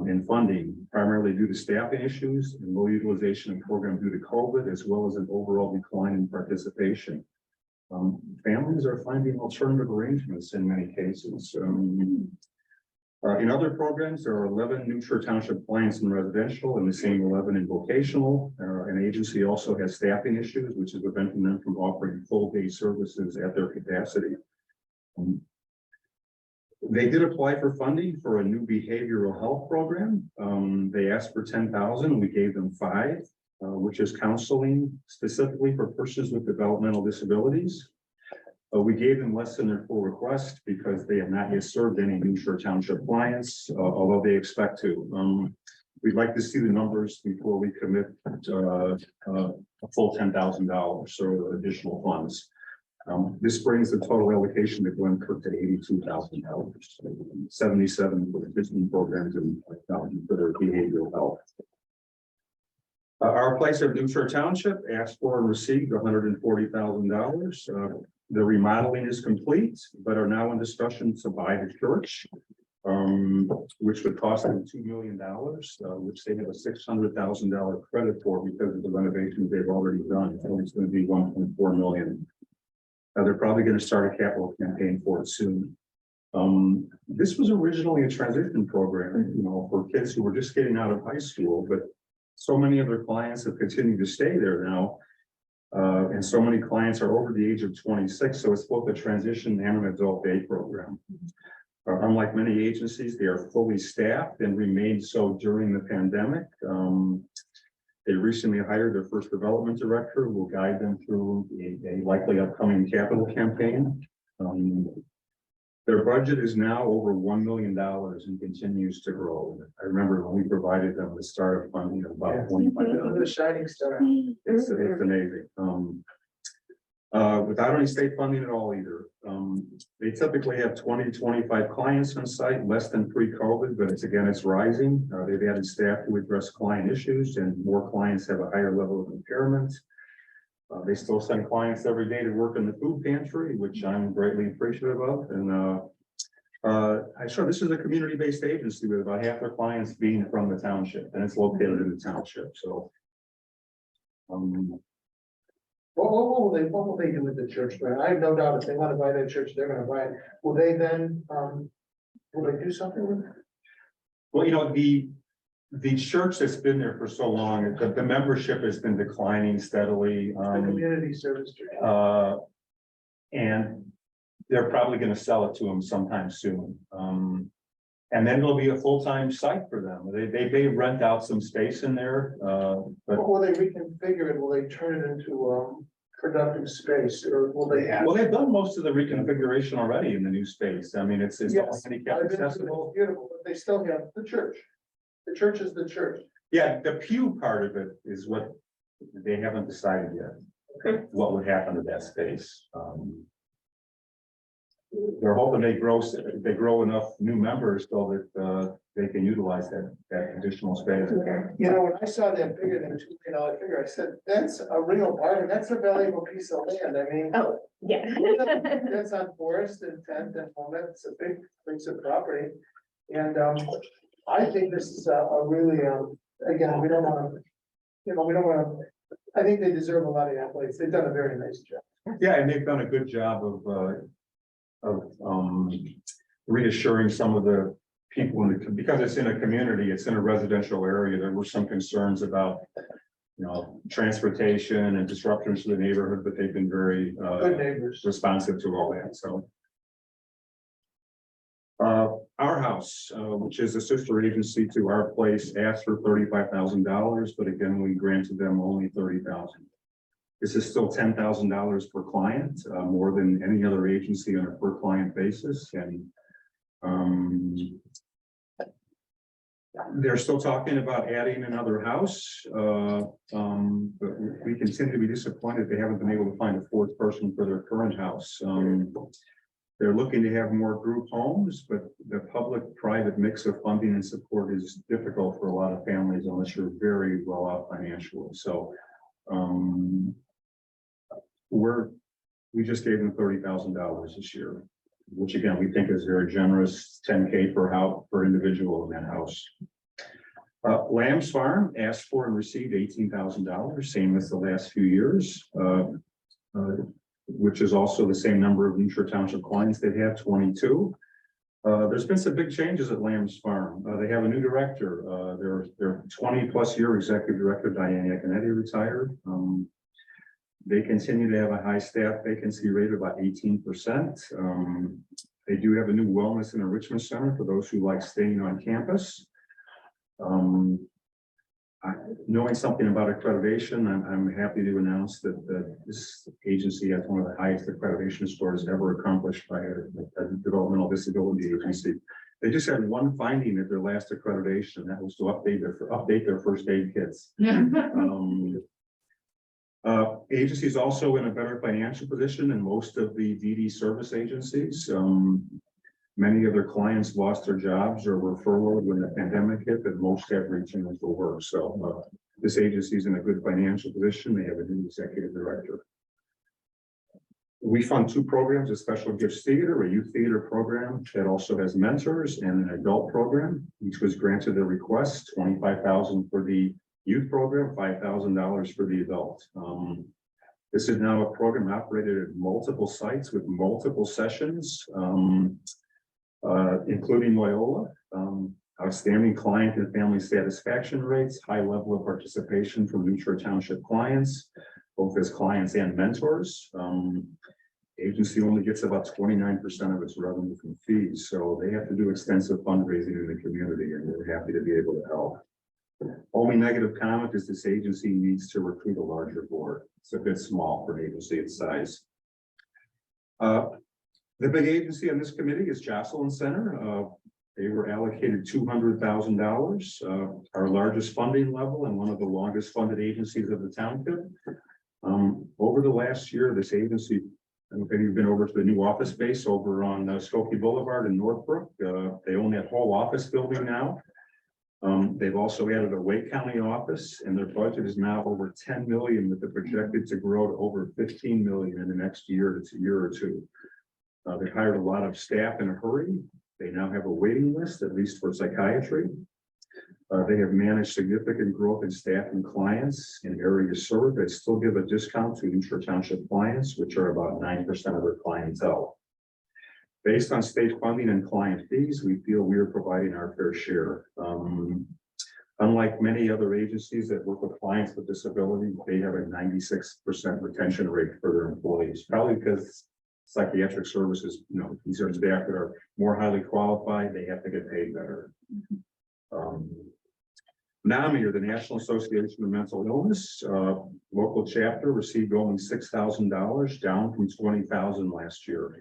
in funding, primarily due to staffing issues and low utilization of program due to COVID, as well as an overall decline in participation. Families are finding alternative arrangements in many cases. In other programs, there are 11 New Trier Township clients in residential and the same 11 in vocational. An agency also has staffing issues, which is preventing them from offering full day services at their capacity. They did apply for funding for a new behavioral health program. They asked for $10,000. We gave them $5,000. Which is counseling specifically for persons with developmental disabilities. We gave them less than their full request because they have not yet served any New Trier Township clients, although they expect to. We'd like to see the numbers before we commit a full $10,000 or additional funds. This brings the total allocation to Glenkirk to $82,000, $77,000 for the existing programs and $1,000 for their behavioral health. Our place of New Trier Township asked for and received $140,000. The remodeling is complete, but are now in discussion to buy the church, which would cost them $2 million, which they have a $600,000 credit for because of the renovations they've already done. So it's going to be $1.4 million. They're probably going to start a capital campaign for it soon. This was originally a transition program, for kids who were just getting out of high school, but so many of their clients have continued to stay there now. And so many clients are over the age of 26. So it's both a transition and an adult day program. Unlike many agencies, they are fully staffed and remained so during the pandemic. They recently hired their first development director who will guide them through a likely upcoming capital campaign. Their budget is now over $1 million and continues to grow. I remember when we provided them the start of funding of about $25. The shining star. It's amazing. Without any state funding at all either. They typically have 20 to 25 clients on site, less than pre-COVID, but it's rising. They've added staff to address client issues, and more clients have a higher level of impairment. They still send clients every day to work in the food pantry, which I'm greatly appreciative of. And this is a community-based agency with about half their clients being from the township, and it's located in the township. So, What will they do with the church? I have no doubt if they want to buy that church, they're going to buy it. Will they then, will they do something with it? well, the church that's been there for so long, the membership has been declining steadily. The community service church. And they're probably going to sell it to them sometime soon. And then it'll be a full-time site for them. They may rent out some space in there, but. Will they reconfigure it? Will they turn it into productive space, or will they? Well, they've done most of the reconfiguration already in the new space. I mean, it's all Yes, handicap I've been to it, accessible. it's beautiful, but they still have the church. The church is the church. Yeah, the pew part of it is what they haven't decided yet. What would happen to that space? They're hoping they grow enough new members so that they can utilize that additional space. When I saw that bigger than $2 million figure, I said, that's a real bargain. That's a valuable piece of land. I mean. Oh, yeah. That's on Forest and 10th and Home. It's a big piece of property. And I think this is a really, again, we don't want to, I think they deserve a lot of accolades. They've done a very nice job. Yeah, and they've done a good job of reassuring some of the people in the, because it's in a community, it's in a residential area, there were some concerns about, you know, transportation and disruptions to the neighborhood, but they've been very, Good neighbors. responsive to all that, so. Our house, which is a sister agency to Our Place, asked for $35,000, but again, we granted them only $30,000. This is still $10,000 per client, more than any other agency on a per client basis, and they're still talking about adding another house, but we continue to be disappointed they haven't been able to find a fourth person for their current house. They're looking to have more group homes, but the public-private mix of funding and support is difficult for a lot of families unless you're very well off financially. So we just gave them $30,000 this year, which again, we think is very generous, $10K per house per individual in that house. Lamb's Farm asked for and received $18,000, same as the last few years. Which is also the same number of New Shore Township clients they've had, 22. There's been some big changes at Lamb's Farm. They have a new director. Their 20+ year executive director, Diane Yaconetti, retired. They continue to have a high staff vacancy rate of about 18%. They do have a new wellness and enrichment center for those who like staying on campus. Knowing something about accreditation, I'm happy to announce that this agency has one of the highest accreditation scores ever accomplished by a developmental disability agency. They just had one finding at their last accreditation, and that was to update their first aid kits. Agency is also in a better financial position than most of the DD service agencies. Many of their clients lost their jobs or were furloughed when the pandemic hit, and most have returned to work. So this agency is in a good financial position. They have a new executive director. We fund 2 programs, a special gifts theater, a youth theater program that also has mentors, and an adult program. Each was granted a request, $25,000 for the youth program, $5,000 for the adult. This is now a program operated at multiple sites with multiple sessions. Including Loyola, outstanding client and family satisfaction rates, high level of participation from New Shore Township clients, both as clients and mentors. Agency only gets about 29% of its revenue from fees, so they have to do extensive fundraising in the community, and we're happy to be able to help. Only negative comment is this agency needs to recruit a larger board. It's a bit small for an agency its size. The big agency on this committee is Jocelyn Center. They were allocated $200,000, our largest funding level and one of the longest funded agencies of the township. Over the last year, this agency, I don't know if you've been over to the new office space over on Skokie Boulevard in Northbrook. They own that whole office building now. They've also added a Wake County office, and their budget is now over $10 million, with the projected to grow to over $15 million in the next year or two. They hired a lot of staff in a hurry. They now have a waiting list, at least for psychiatry. They have managed significant growth in staff and clients in areas served that still give a discount to New Shore Township clients, which are about 9% of their clientele. Based on state funding and client fees, we feel we are providing our fair share. Unlike many other agencies that work with clients with disability, they have a 96% retention rate for their employees, probably because psychiatric services, you know, these are staff that are more highly qualified, they have to get paid better. NAMI, or the National Association of Mental Illness, local chapter, received only $6,000, down from $20,000 last year.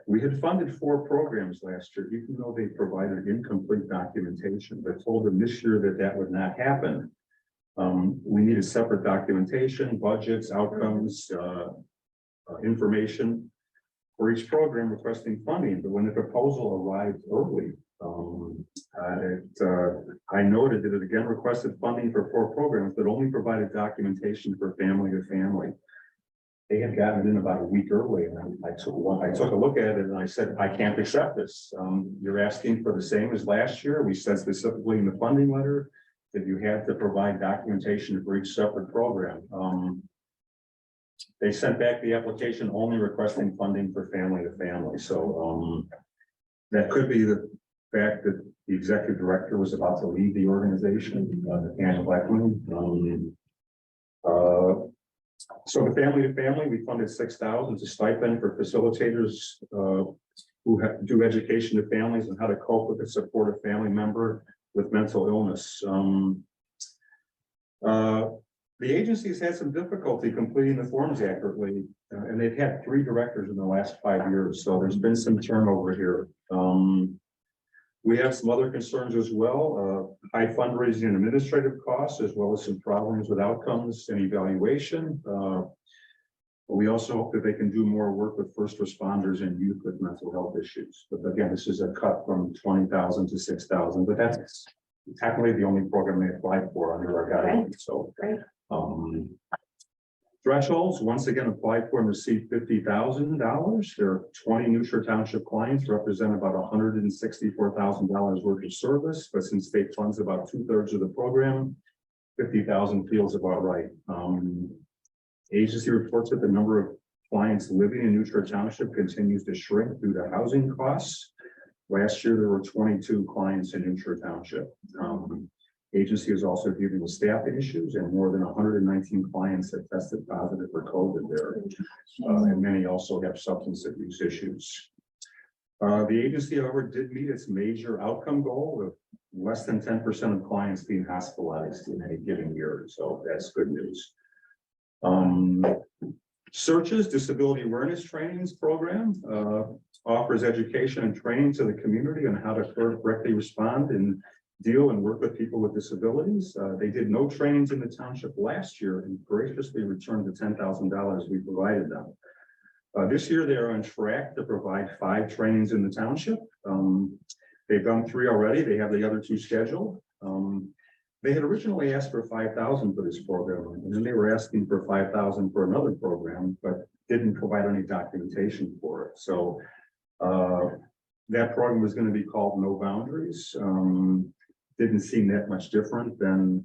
We had funded 4 programs last year, even though they provided incomplete documentation, but told them this year that that would not happen. We needed separate documentation, budgets, outcomes, information for each program requesting funding, but when the proposal arrived early, I noted that it again requested funding for 4 programs, but only provided documentation for family to family. They had gotten it in about a week early, and I took a look at it and I said, I can't accept this. You're asking for the same as last year. We said specifically in the funding letter that you had to provide documentation for each separate program. They sent back the application only requesting funding for family to family. So that could be fact that the executive director was about to leave the organization, Nathaniel Blackman. So the family to family, we funded 6,000 as a stipend for facilitators who have to do education to families on how to cope with and support a family member with mental illness. The agency's had some difficulty completing the forms accurately, and they've had 3 directors in the last 5 years, so there's been some turnover here. We have some other concerns as well, high fundraising and administrative costs, as well as some problems with outcomes and evaluation. We also hope that they can do more work with first responders and youth with mental health issues. But again, this is a cut from 20,000 to 6,000, but that's technically the only program they applied for under our guidance. So, Great. thresholds, once again, applied for and received $50,000. There are 20 Neutral Township clients, represent about $164,000 worth of service, but since state funds about 2/3 of the program, 50,000 feels about right. Agency reports that the number of clients living in Neutral Township continues to shrink due to housing costs. Last year, there were 22 clients in Neutral Township. Agency is also dealing with staffing issues, and more than 119 clients have tested positive for COVID there. And many also have substance abuse issues. The agency, however, did meet its major outcome goal of less than 10% of clients being hospitalized in any given year. So that's good news. Searches Disability Awareness Trainings Program offers education and training to the community on how to correctly respond and deal and work with people with disabilities. They did no trainings in the township last year and graciously returned the $10,000 we provided them. This year, they're on track to provide 5 trainings in the township. They've done 3 already. They have the other 2 scheduled. They had originally asked for 5,000 for this program, and then they were asking for 5,000 for another program, but didn't provide any documentation for it. So that program was going to be called No Boundaries. Didn't seem that much different than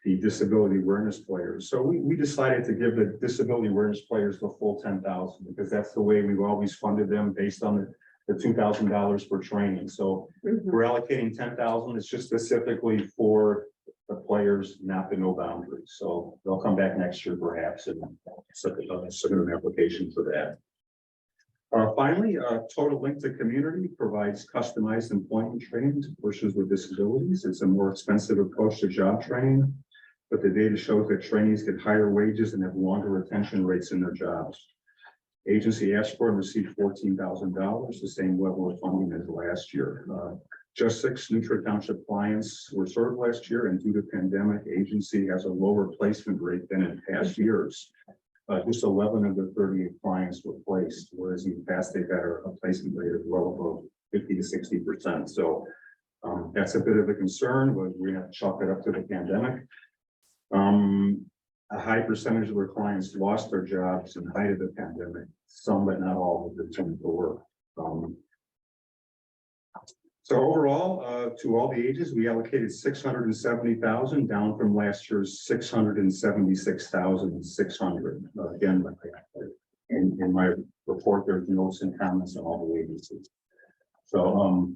the disability awareness players. So we decided to give the disability awareness players the full 10,000 because that's the way we've always funded them based on the $2,000 for training. So we're allocating 10,000. It's just specifically for the players, not the No Boundaries. So they'll come back next year perhaps and submit an application for that. Finally, Total Link to Community provides customized employment training to persons with disabilities. It's a more expensive approach to job training, but the data shows that trainees get higher wages and have longer retention rates in their jobs. Agency asked for and received $14,000, the same level of funding as last year. Just 6 Neutral Township clients were served last year, and due to pandemic, agency has a lower placement rate than in past years. Just 11 of the 38 clients were placed, whereas in the past they've had a placement rate of well above 50 to 60%. So that's a bit of a concern, but we have to chalk it up to the pandemic. A high percentage of our clients lost their jobs in the height of the pandemic. Some, but not all, have returned to work. So overall, to all the ages, we allocated $670,000, down from last year's $676,600. Again, in my report, there's notes and comments on all the agencies. So,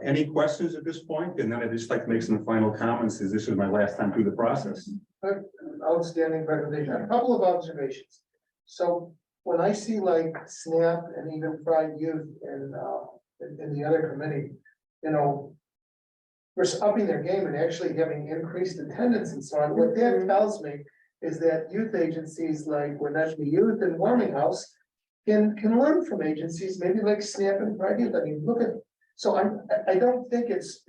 any questions at this point? And then I'd just like to make some final comments, as this is my last time through the process. Outstanding presentation. A couple of observations. So when I see like SNAP and even Pride Youth and in the other committee, you know, we're upping their game and actually having increased attendance and so on. What that tells me is that youth agencies like Wenatchee Youth and Warming House can learn from agencies maybe like SNAP and Pride Youth. I mean, look at. So I don't think it's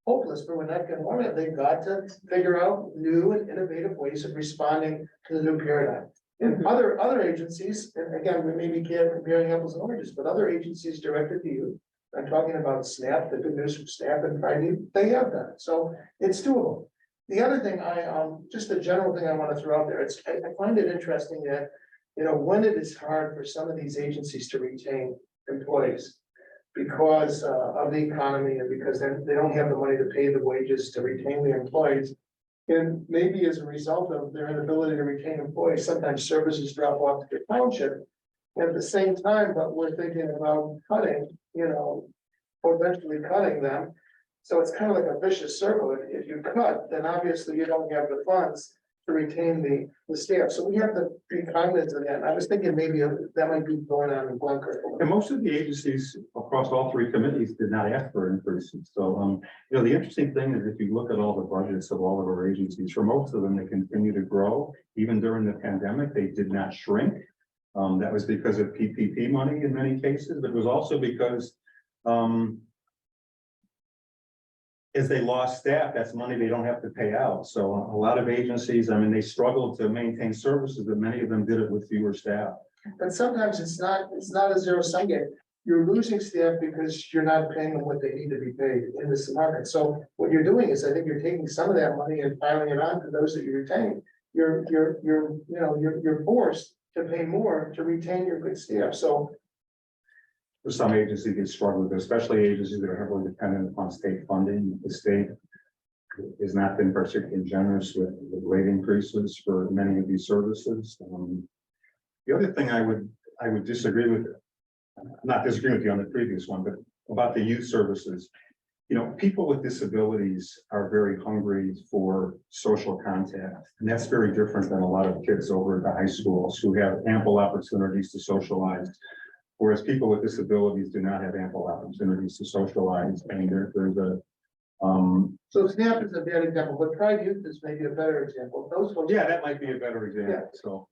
hopeless for Wenatchee and Warming. They've got to figure out new and innovative ways of responding to the new paradigm. And other agencies, and again, we maybe can't comparing apples and oranges, but other agencies directed to you. I'm talking about SNAP, the good news from SNAP and Friday, they have done it. So it's doable. The other thing just a general thing I want to throw out there, I find it interesting that, you know, when it is hard for some of these agencies to retain employees because of the economy and because they don't have the money to pay the wages to retain the employees. And maybe as a result of their inability to retain employees, sometimes services drop off to the township. At the same time, but we're thinking about cutting, potentially cutting them. So it's kind of like a vicious circle. If you cut, then obviously you don't have the funds to retain the staff. So we have to be cognizant of that. And I was thinking maybe that might be going on in Blanker. And most of the agencies across all three committees did not ask for increases. So, the interesting thing is if you look at all the budgets of all of our agencies, for most of them, they continue to grow. Even during the pandemic, they did not shrink. That was because of PPP money in many cases, but it was also because, as they lost staff, that's money they don't have to pay out. So a lot of agencies, they struggled to maintain services, but many of them did it with fewer staff. But sometimes it's not a zero sum game. You're losing staff because you're not paying them what they need to be paid in this market. So what you're doing is, I think you're taking some of that money and piling it on to those that you retain. You're forced to pay more to retain your good staff. So For some agencies, they struggle with, especially agencies that are heavily dependent upon state funding. The state has not been particularly generous with rate increases for many of these services. The other thing I would disagree with, not disagree with you on the previous one, but about the youth services. People with disabilities are very hungry for social contact, and that's very different than a lot of kids over at the high schools who have ample opportunities to socialize. Whereas people with disabilities do not have ample opportunities to socialize, and there's a, So SNAP is a bad example, but Pride Youth is maybe a better example. Those folks. yeah, that might be a better example, so,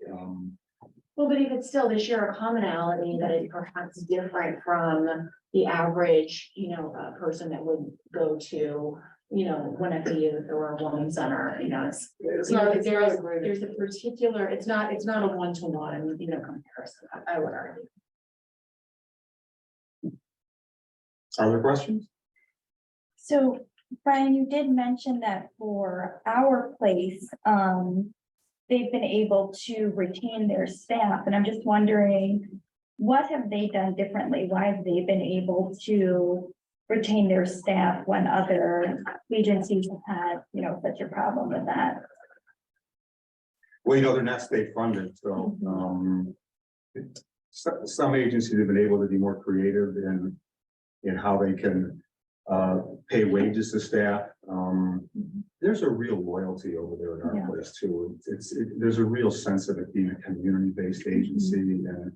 Well, but even still, they share a commonality that is perhaps different from the average, person that would go to, one of the youth or a women's center, it's. It's not a great. There's a particular, it's not a one-to-one, comparison, I would argue. are there questions? So Brian, you did mention that for our place, they've been able to retain their staff, and I'm just wondering, what have they done differently? Why have they been able to retain their staff when other agencies have had, such a problem with that? Well, they're not state funded, so, some agencies have been able to be more creative in how they can pay wages to staff. There's a real loyalty over there in our place too. There's a real sense of it being a community-based agency, and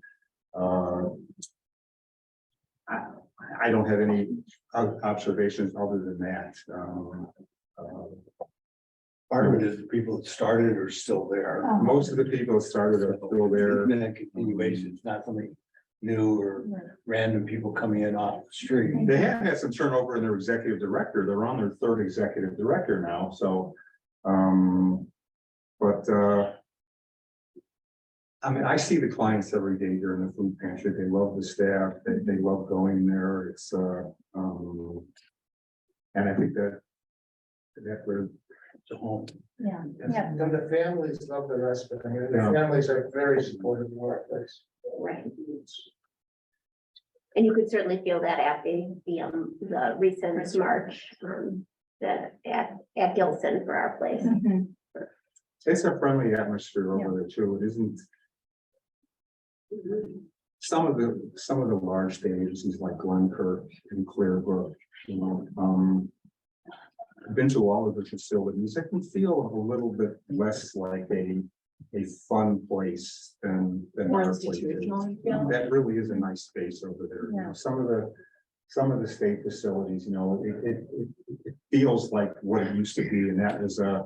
I don't have any observations other than that. Part of it is the people that started are still there. Most of the people that started are still there. It's been a continuation, it's not something new or random people coming in off the street. They have had some turnover in their executive director. They're on their third executive director now, so, I see the clients every day during the food pantry. They love the staff. They love going there. It's, and I think that we're, It's a home. Yeah. And the families love the respite. The Yeah. families are very supportive of our place. Right. And you could certainly feel that at the recent march, at Gilson for our place. it's a friendly atmosphere over there too. It isn't. Some of the large state agencies like Glenkirk and Clearbrook, I've been to all of the facilities. I can feel a little bit less like a fun place than More our place is. institutional, you feel? That really is a nice space over there. Some of the state facilities, it feels like what it used to be, and that was a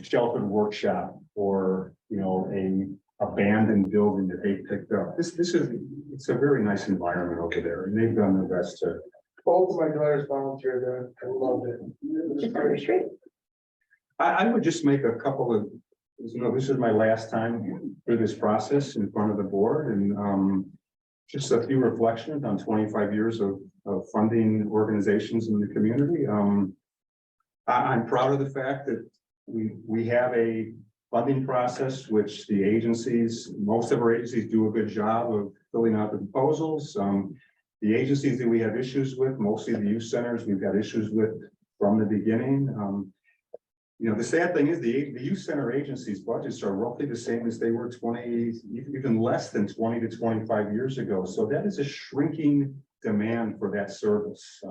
sheltered workshop or a abandoned building that they picked up. It's a very nice environment over there, and they've done their best to. Both of my daughters volunteered there. I loved it. It was great. I would just make a couple of, this is my last time through this process in front of the board, and just a few reflections on 25 years of funding organizations in the community. I'm proud of the fact that we have a funding process, which the agencies, most of our agencies do a good job of filling out the proposals. The agencies that we have issues with, mostly the youth centers, we've got issues with from the beginning. You know, the sad thing is the youth center agencies' budgets are roughly the same as they were 20, even less than 20 to 25 years ago. So that is a shrinking demand for that service.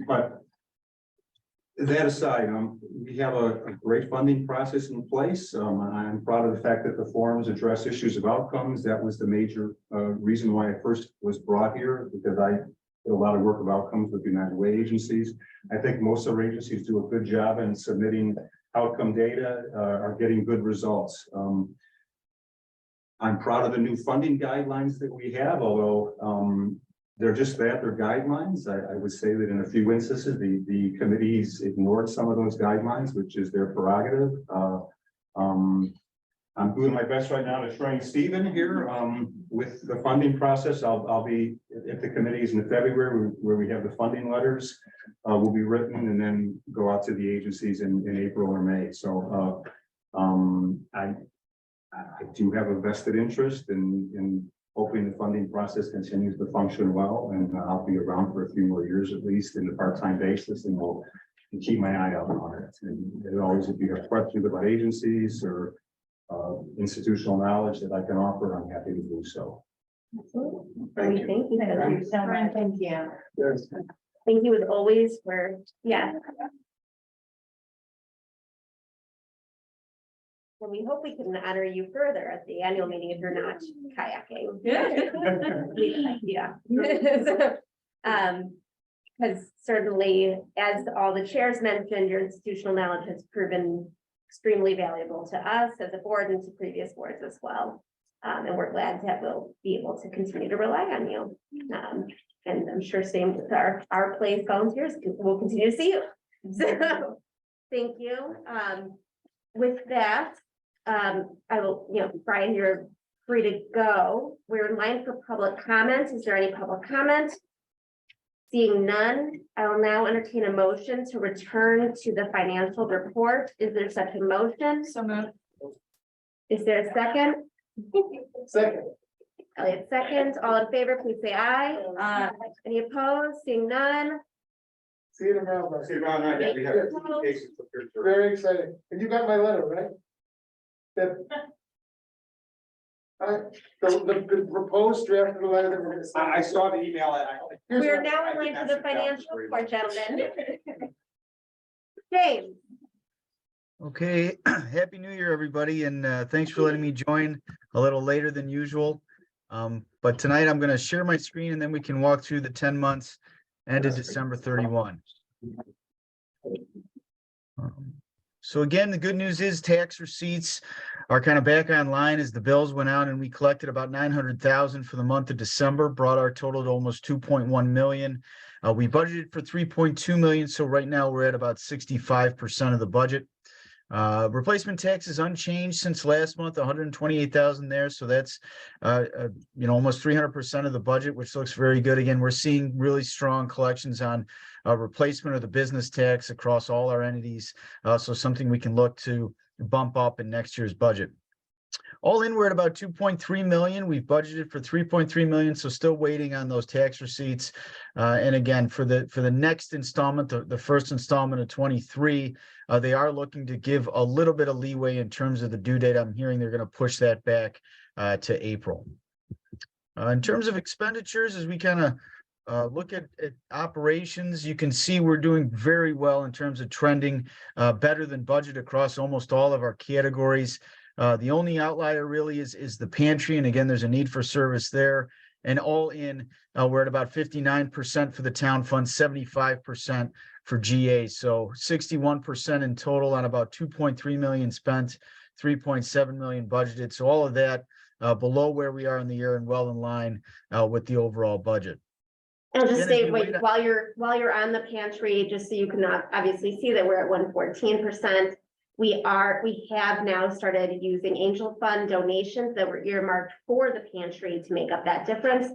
But that aside, we have a great funding process in place. I'm proud of the fact that the forums address issues of outcomes. That was the major reason why I first was brought here, because I did a lot of work of outcomes with United Way agencies. I think most of our agencies do a good job in submitting outcome data, are getting good results. I'm proud of the new funding guidelines that we have, although they're just that, they're guidelines. I would say that in a few instances, the committees ignored some of those guidelines, which is their prerogative. I'm doing my best right now to train Stephen here with the funding process. I'll be at the committees in February where we have the funding letters will be written and then go out to the agencies in April or May. So I do have a vested interest in hoping the funding process continues to function well, and I'll be around for a few more years at least in a part-time basis, and we'll keep my eye out on it. And always, if you have questions about agencies or institutional knowledge that I can offer, I'm happy to do so. Thank you. Thank you so much. Thank you. Thank you as always for, yeah. And we hope we can honor you further at the annual meeting if you're not kayaking. Yeah. Because certainly, as all the chairs mentioned, your institutional knowledge has proven extremely valuable to us as a board and to previous boards as well. And we're glad that we'll be able to continue to rely on you. And I'm sure same with our place volunteers, we'll continue to see you. So, thank you. With that, I will, Brian, you're free to go. We're in line for public comment. Is there any public comment? Seeing none, I will now entertain a motion to return to the financial report. Is there such a motion? So moved. Is there a second? Second. Elliot seconds. All in favor, please say aye. Any opposed? Seeing none. See you tomorrow. See you around night. We have cases of your service. Very exciting. And you got my letter, right? That. The proposed draft of the letter that we're gonna send. I saw the email. We are now in line for the financial report, gentlemen. James. Okay, Happy New Year, everybody, and thanks for letting me join a little later than usual. But tonight I'm going to share my screen and then we can walk through the 10 months ended December 31. So again, the good news is tax receipts are kind of back online as the bills went out, and we collected about 900,000 for the month of December, brought our total to almost 2.1 million. We budgeted for 3.2 million, so right now we're at about 65% of the budget. Replacement tax is unchanged since last month, 128,000 there. So that's, almost 300% of the budget, which looks very good. Again, we're seeing really strong collections on replacement of the business tax across all our entities. So something we can look to bump up in next year's budget. All in, we're at about 2.3 million. We've budgeted for 3.3 million, so still waiting on those tax receipts. And again, for the next installment, the first installment of 23, they are looking to give a little bit of leeway in terms of the due date. I'm hearing they're going to push that back to April. In terms of expenditures, as we kind of look at operations, you can see we're doing very well in terms of trending better than budget across almost all of our categories. The only outlier really is the pantry. And again, there's a need for service there. And all in, we're at about 59% for the town fund, 75% for GA. So 61% in total on about 2.3 million spent, 3.7 million budgeted. So all of that below where we are in the year and well in line with the overall budget. I'll just say, wait, while you're on the pantry, just so you can obviously see that we're at 114%. We have now started using angel fund donations that were earmarked for the pantry to make up that difference.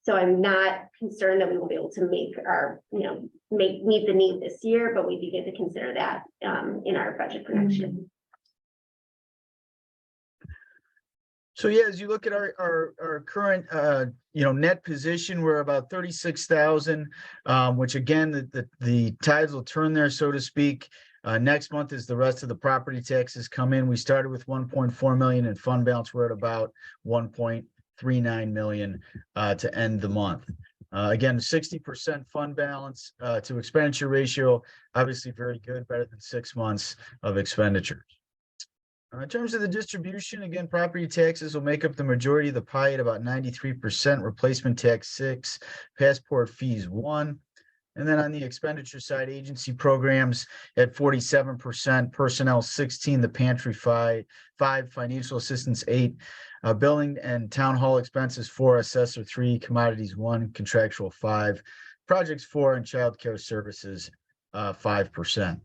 So I'm not concerned that we will be able to make our, meet the need this year, but we do get to consider that in our budget for next year. So yeah, as you look at our current, net position, we're about 36,000, which again, the tides will turn there, so to speak. Next month as the rest of the property taxes come in. We started with 1.4 million in fund balance. We're at about 1.39 million to end the month. Again, 60% fund balance to expenditure ratio, obviously very good, better than 6 months of expenditures. In terms of the distribution, again, property taxes will make up the majority of the pie at about 93%, replacement tax 6, passport fees 1. And then on the expenditure side, agency programs at 47%, personnel 16, the pantry 5, financial assistance 8, billing and town hall expenses 4, assessor 3, commodities 1, contractual 5, projects 4, and childcare services 5%.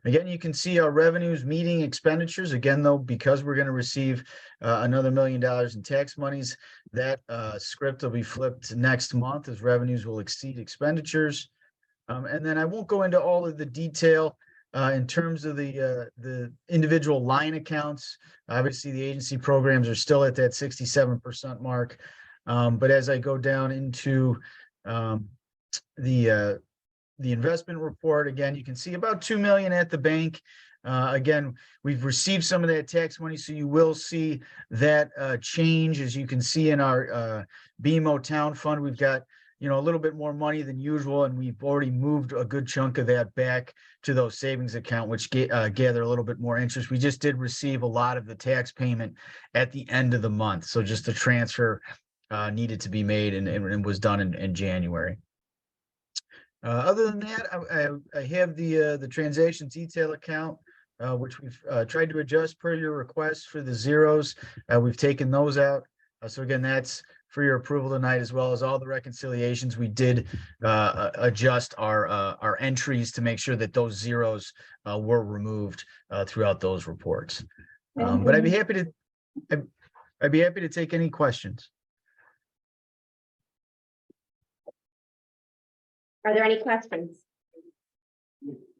Again, you can see our revenues meeting expenditures. Again, though, because we're going to receive another $1 million in tax monies, that script will be flipped next month as revenues will exceed expenditures. And then I won't go into all of the detail in terms of the individual line accounts. Obviously, the agency programs are still at that 67% mark. But as I go down into the investment report, again, you can see about 2 million at the bank. Again, we've received some of that tax money, so you will see that change. As you can see in our BMO Town Fund, we've got a little bit more money than usual, and we've already moved a good chunk of that back to those savings account, which gather a little bit more interest. We just did receive a lot of the tax payment at the end of the month, so just the transfer needed to be made, and was done in January. Other than that, I have the transaction detail account, which we've tried to adjust per your request for the zeros. We've taken those out. So again, that's for your approval tonight, as well as all the reconciliations. We did adjust our entries to make sure that those zeros were removed throughout those reports. But I'd be happy to take any questions. Are there any questions?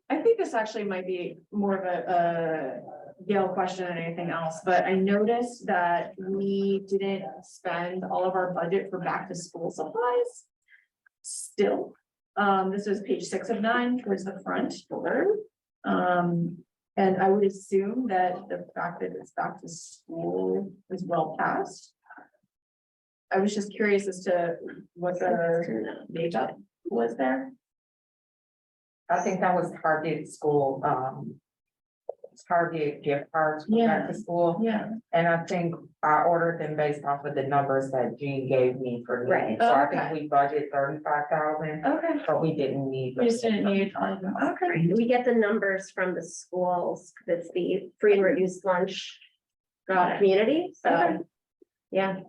I think this actually might be more of a Gail question than anything else, but I noticed that we didn't spend all of our budget for back to school supplies. Still, this was page 6 of 9 towards the front border. And I would assume that the fact that it's back to school is well past. I was just curious as to what the makeup was there. I think that was Target school, Target gift cards for back to school. Yeah. And I think I ordered them based off of the numbers that Jean gave me for. Right. So I Okay. think we budgeted 35,000, Okay. but we didn't need. We just didn't need all of them. Okay. We get the numbers from the schools, 'cause it's the free and reduced lunch Got it. community, so, Okay. yeah.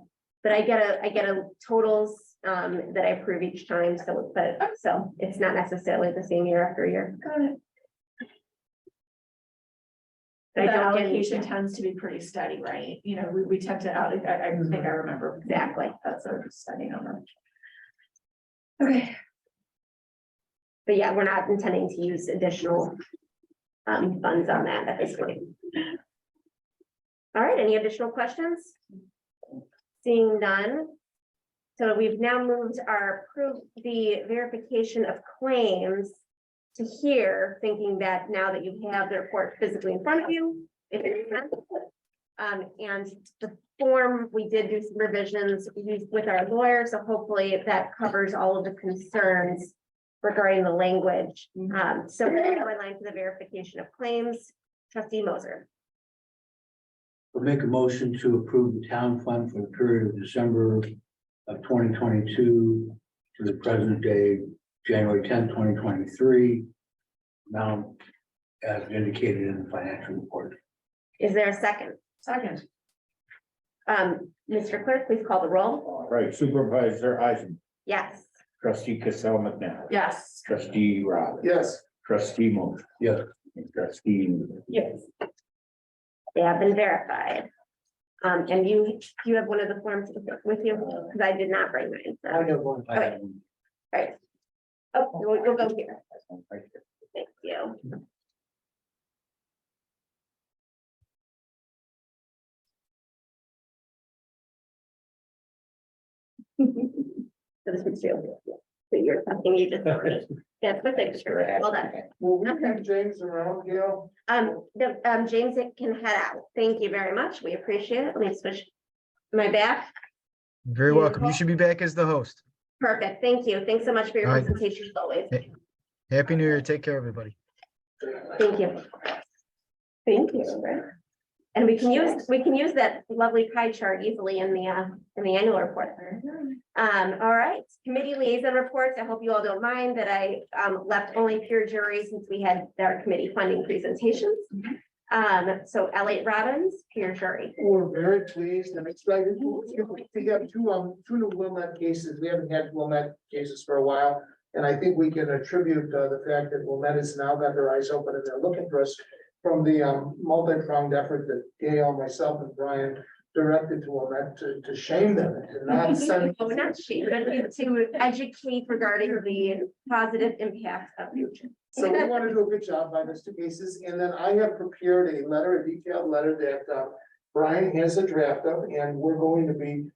But I get a totals that I approve each time, so it's not necessarily the same year after year. Got it. I The don't get- allocation tends to be pretty steady, right? We tend to I think I remember. Exactly. That's a steady number. Okay. But yeah, we're not intending to use additional funds on that at this point. All right, any additional questions? Seeing none. So we've now moved the verification of claims to here, thinking that now that you have the report physically in front of you, it makes sense. And the form, we did do some revisions with our lawyer, so hopefully that covers all of the concerns regarding the language. So my line for the verification of claims, trustee Moser. We'll make a motion to approve the town fund for the period of December of 2022 to the present day, January 10th, 2023. Now, as indicated in the financial report. Is there a second? Second. Mr. Clerk, please call the roll. Right, Supervisor Eisen, Yes. trustee Cassell McNabb, Yes. trustee Rob, Yes. trustee Moore, Yes. and trustee. Yes. They have been verified. And you have one of the forms with you, because I did not bring mine. So. I have one. Okay. Right. Oh, we'll go here. Thank you. So this one's too. So you're something you just. That's my signature. Well done. Will we have James around, Gail? James can head out. Thank you very much. We appreciate it. Let me switch my back. Very welcome. You should be back as the host. Perfect. Thank you. Thanks so much for your All right. presentation as always. Happy New Year. Take care, everybody. Thank you. Thank you. And we can use that lovely pie chart easily in the annual report. All right, committee liaison reports. I hope you all don't mind that I left only pure jury since we had our committee funding presentations. So Elliot Robbins, pure jury. We're very pleased and excited. We have two new Wilmette cases. We haven't had Wilmette cases for a while. And I think we can attribute the fact that Wilmette has now got their eyes open and they're looking for us from the multi-pronged effort that Gail, myself and Brian directed to Wilmette to shame them and to not send. Oh, not shame, but to educate regarding the positive impact of nutrition. So we want to do a good job by those two cases, and then I have prepared a letter, a detailed letter that Brian has a draft of, and we're going to be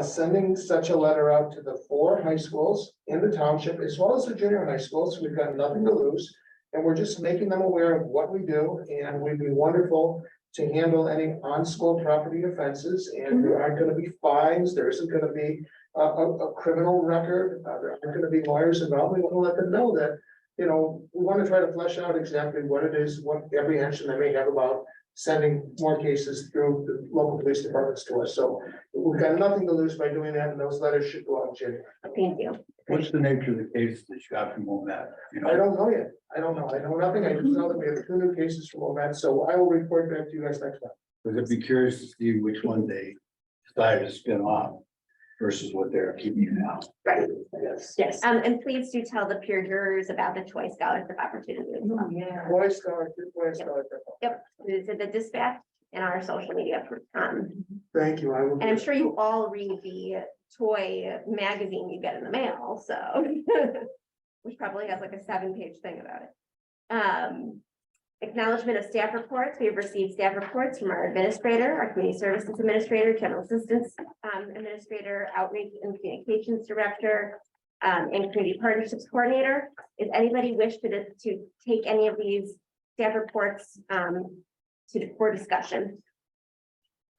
sending such a letter out to the 4 high schools in the township, as well as the junior high schools. We've got nothing to lose, and we're just making them aware of what we do, and we'd be wonderful to handle any on-school property offenses, and there aren't going to be fines. There isn't going to be a criminal record. There aren't going to be lawyers involved. We want to let them know that, you know, we want to try to flesh out exactly what it is, what apprehension they may have about sending more cases through the local police departments to us. So we've got nothing to lose by doing that, and those letters should go out, Jim. Thank you. What's the nature of the case that you got from Wilmette? You know? I don't know yet. I don't know. I know nothing. I just know that we have 2 new cases from Wilmette, so I will report back to you guys next time. Because I'd be curious to see which one they decided to spin off versus what they're keeping now. Right. Yes. Yes. And please do tell the peer jurors about the choice scholarship opportunity as well. Yeah. Boy Scout, good Boy Scout. Yep, it's in the dispatch and our social media. Thank you. I will. And I'm sure you all read the toy magazine you get in the mail, so. Which probably has like a 7-page thing about it. Acknowledgement of staff reports. We have received staff reports from our administrator, our community services administrator, general assistance administrator, outreach and communications director, and community partnerships coordinator. If anybody wish to take any of these staff reports for discussion?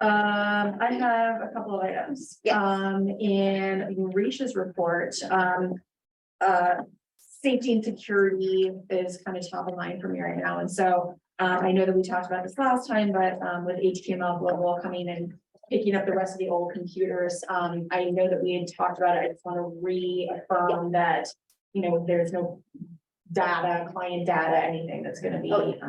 I have a couple of items. Yes. In Risha's report, safety and security is kind of top of mind for me right now. And so I know that we talked about this last time, but with HTML Global coming and picking up the rest of the old computers, I know that we had talked about it. I just want to reaffirm that, you know, there's no data, client data, anything that's going to be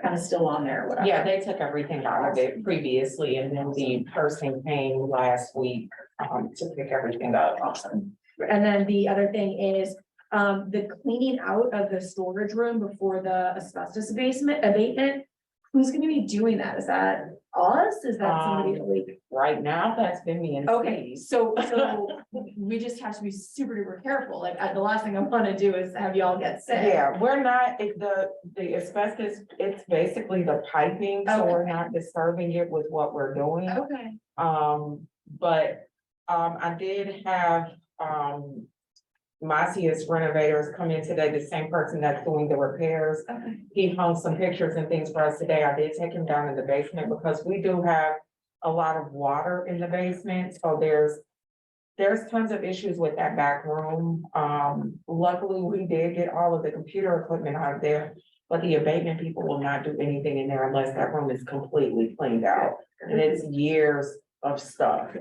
kind of still on there, or whatever. Yeah, they took everything out of it previously, and then the person came last week to pick everything up. Awesome. And then the other thing is the cleaning out of the storage room before the asbestos abatement. Who's gonna be doing that? Is that us? Is that somebody like? Right now, that's been me and Okay, Steve. so we just have to be super duper careful. Like, the last thing I wanna do is have y'all get sick. Yeah, we're not, the asbestos, it's basically the piping, so Okay. we're not disturbing it with what we're doing. Okay. But I did have Macias Renovators come in today, the same person that's doing the repairs. Okay. He hung some pictures and things for us today. I did take him down in the basement because we do have a lot of water in the basement, so there's tons of issues with that back room. Luckily, we did get all of the computer equipment out of there, but the abatement people will not do anything in there unless that room is completely cleaned out. And it's years of stuff.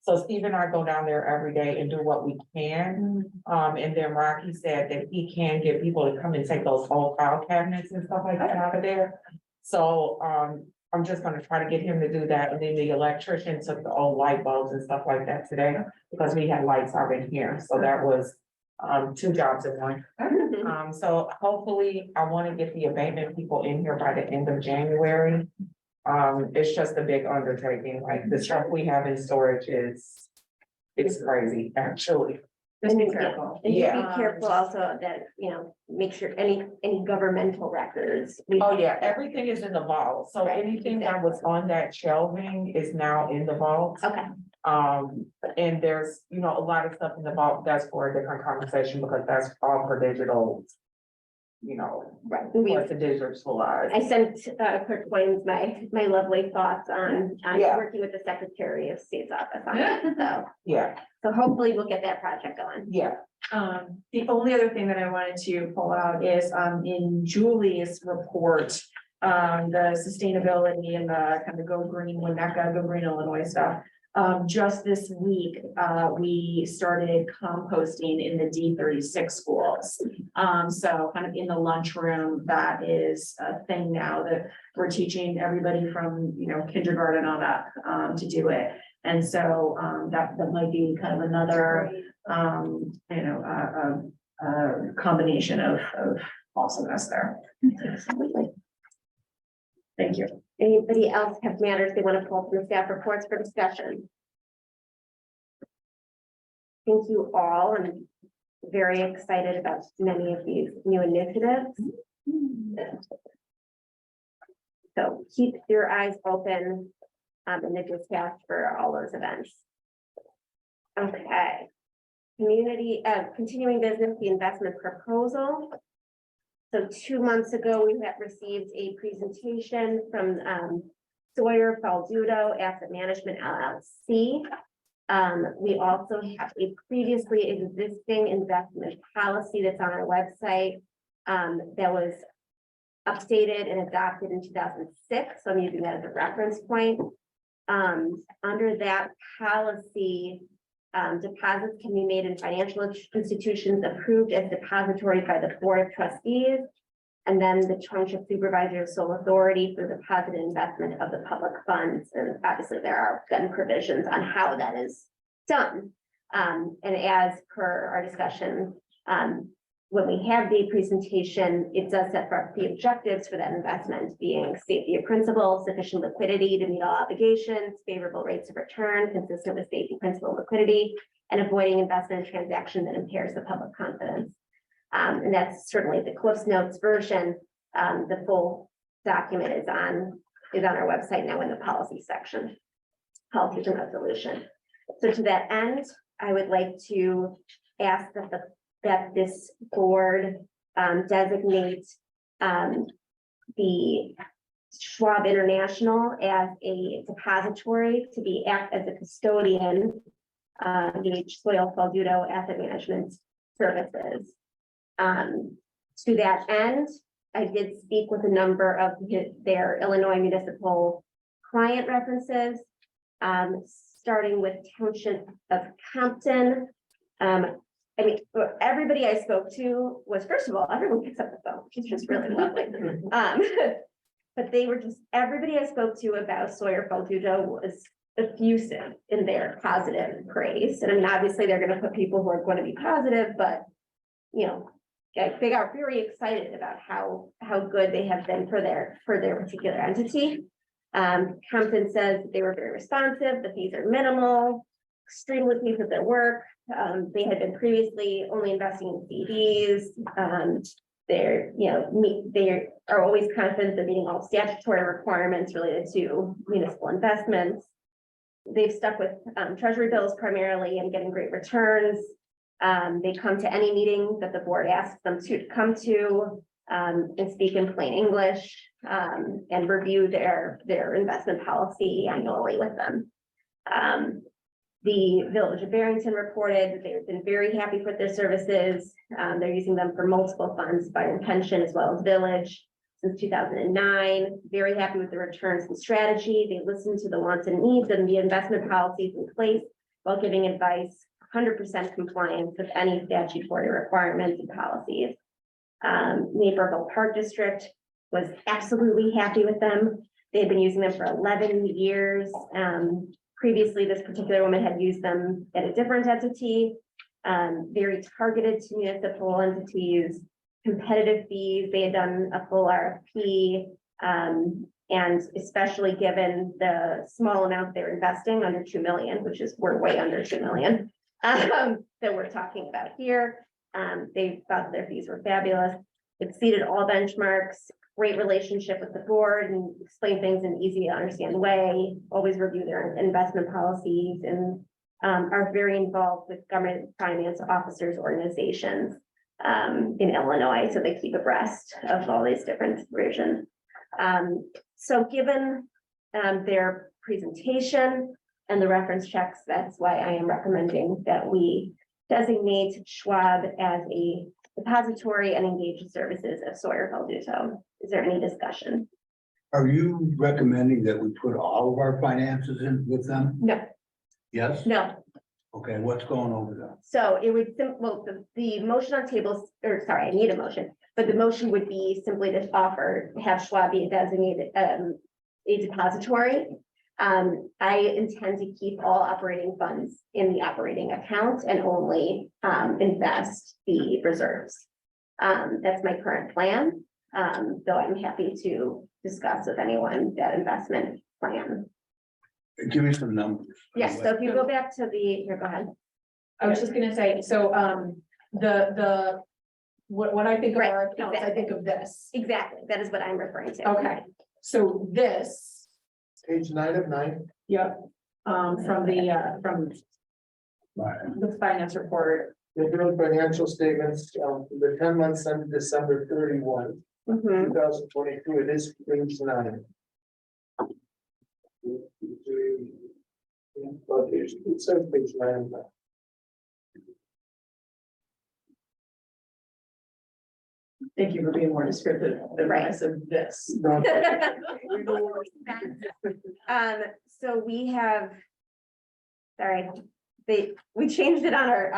So Steve and I go down there every day and do what we can. And then Rocky said that he can get people to come and take those old file cabinets and stuff like that out of there. So, I'm just gonna try to get him to do that. And then the electrician took the old light bulbs and stuff like that today because we had lights out in here. So that was, 2 jobs at once. So hopefully I want to get the abatement people in here by the end of January. It's just a big undertaking, like the stuff we have in storage it's crazy, actually. Just be And, yeah, careful. And just Yeah. be careful also that, make sure any governmental records. Oh, yeah, everything is in the vault, so Right, anything that was on that shelving is now in the vault. Okay, And there's, a lot of stuff in the vault, that's for a different conversation, because that's all for digital. right. And we, What's the digitalized. I sent Clerk Williams my lovely thoughts on Yeah. working with the Secretary of State's office on it. Yeah, So hopefully we'll get that project going. yeah, The only other thing that I wanted to pull out is, in Julie's report, the sustainability and the kind of go green Winnetka, go green Illinois stuff. Just this week, we started composting in the D36 schools. So kind of in the lunchroom, that is a thing now that we're teaching everybody from, kindergarten on up, to do it. And so, that might be kind of another, combination of awesomeness there. Absolutely. Thank you. Anybody else have matters they want to pull from staff reports for discussion? Thank you all. I'm very excited about many of these new initiatives. So keep your eyes open in the dispatch for all those events. Okay. Continuing business, the investment proposal. So 2 months ago, we had received a presentation from Sawyer Faldudo Asset Management LLC. We also have a previously existing investment policy that's on our website that was updated and adopted in 2006. So I'm using that as a reference point. Under that policy, deposits can be made in financial institutions approved as depository by the Board of Trustees. And then the Township Supervisor has sole authority for deposit investment of the public funds. And obviously there are then provisions on how that is done. And as per our discussion, when we have the presentation, it does set forth the objectives for that investment, being safety of principal, sufficient liquidity to meet all obligations, favorable rates of return, consistent with safety principal liquidity, and avoiding investment transaction that impairs the public confidence. And that's certainly the Cliff's Notes version. The full document is on our website now in the policy section, policies and resolution. So to that end, I would like to ask that this board designate the Schwab International as a depository to be act as a custodian, the Soil Faldudo Asset Management Services. To that end, I did speak with a number of their Illinois municipal client references, starting with Township of Compton. I mean, everybody I spoke to was, first of all, everyone picks up the phone, which is just really lovely. But they were just, everybody I spoke to about Sawyer Faldudo was effusive in their positive praise. And I mean, obviously they're going to put people who are going to be positive, but they got very excited about how good they have been for their particular entity. Compton says they were very responsive, the fees are minimal, extremely pleased with their work. They had been previously only investing in CDs. They are always confident of meeting all statutory requirements related to municipal investments. They've stuck with treasury bills primarily and getting great returns. They come to any meeting that the board asks them to come to and speak in plain English and review their investment policy annually with them. The Village of Barrington reported that they've been very happy with their services. They're using them for multiple funds, fire and pension, as well as Village since 2009. Very happy with the returns and strategy. They listen to the wants and needs and the investment policies in place while giving advice, 100% compliance with any statutory requirements and policies. Naperville Park District was absolutely happy with them. They had been using them for 11 years. Previously, this particular woman had used them at a different entity, very targeted to municipal entities, competitive fees. They had done a full RFP, and especially given the small amount they're investing, under 2 million, which is we're way under 2 million. that we're talking about here. They thought their fees were fabulous, exceeded all benchmarks, great relationship with the board and explain things in easy to understand way, always review their investment policies and are very involved with government finance officers organizations in Illinois, so they keep abreast of all these different versions. So given their presentation and the reference checks, that's why I am recommending that we designate Schwab as a depository and engage the services of Sawyer Valduto. Is there any discussion? Are you recommending that we put all of our finances in with them? No, Yes? no. Okay, what's going over there? So it would, well, the motion on tables, or sorry, I need a motion, but the motion would be simply to offer, have Schwab be designated a depository. I intend to keep all operating funds in the operating account and only invest the reserves. That's my current plan, though I'm happy to discuss with anyone that investment plan. Give me some numbers. Yes, so if you go back to the, here, go ahead. I was just gonna say, so, when I think of our Right, accounts, I think of this. Exactly, that is what I'm referring to. Okay, so this, Page 9 of 9. yep, from Right. the finance report. The real financial statements, the 10 months ended December 31, Mhm. 2022, it is page 9. But it says page 9. Thank you for being more descriptive than when I said this. No, So we have. Sorry, we changed it on our,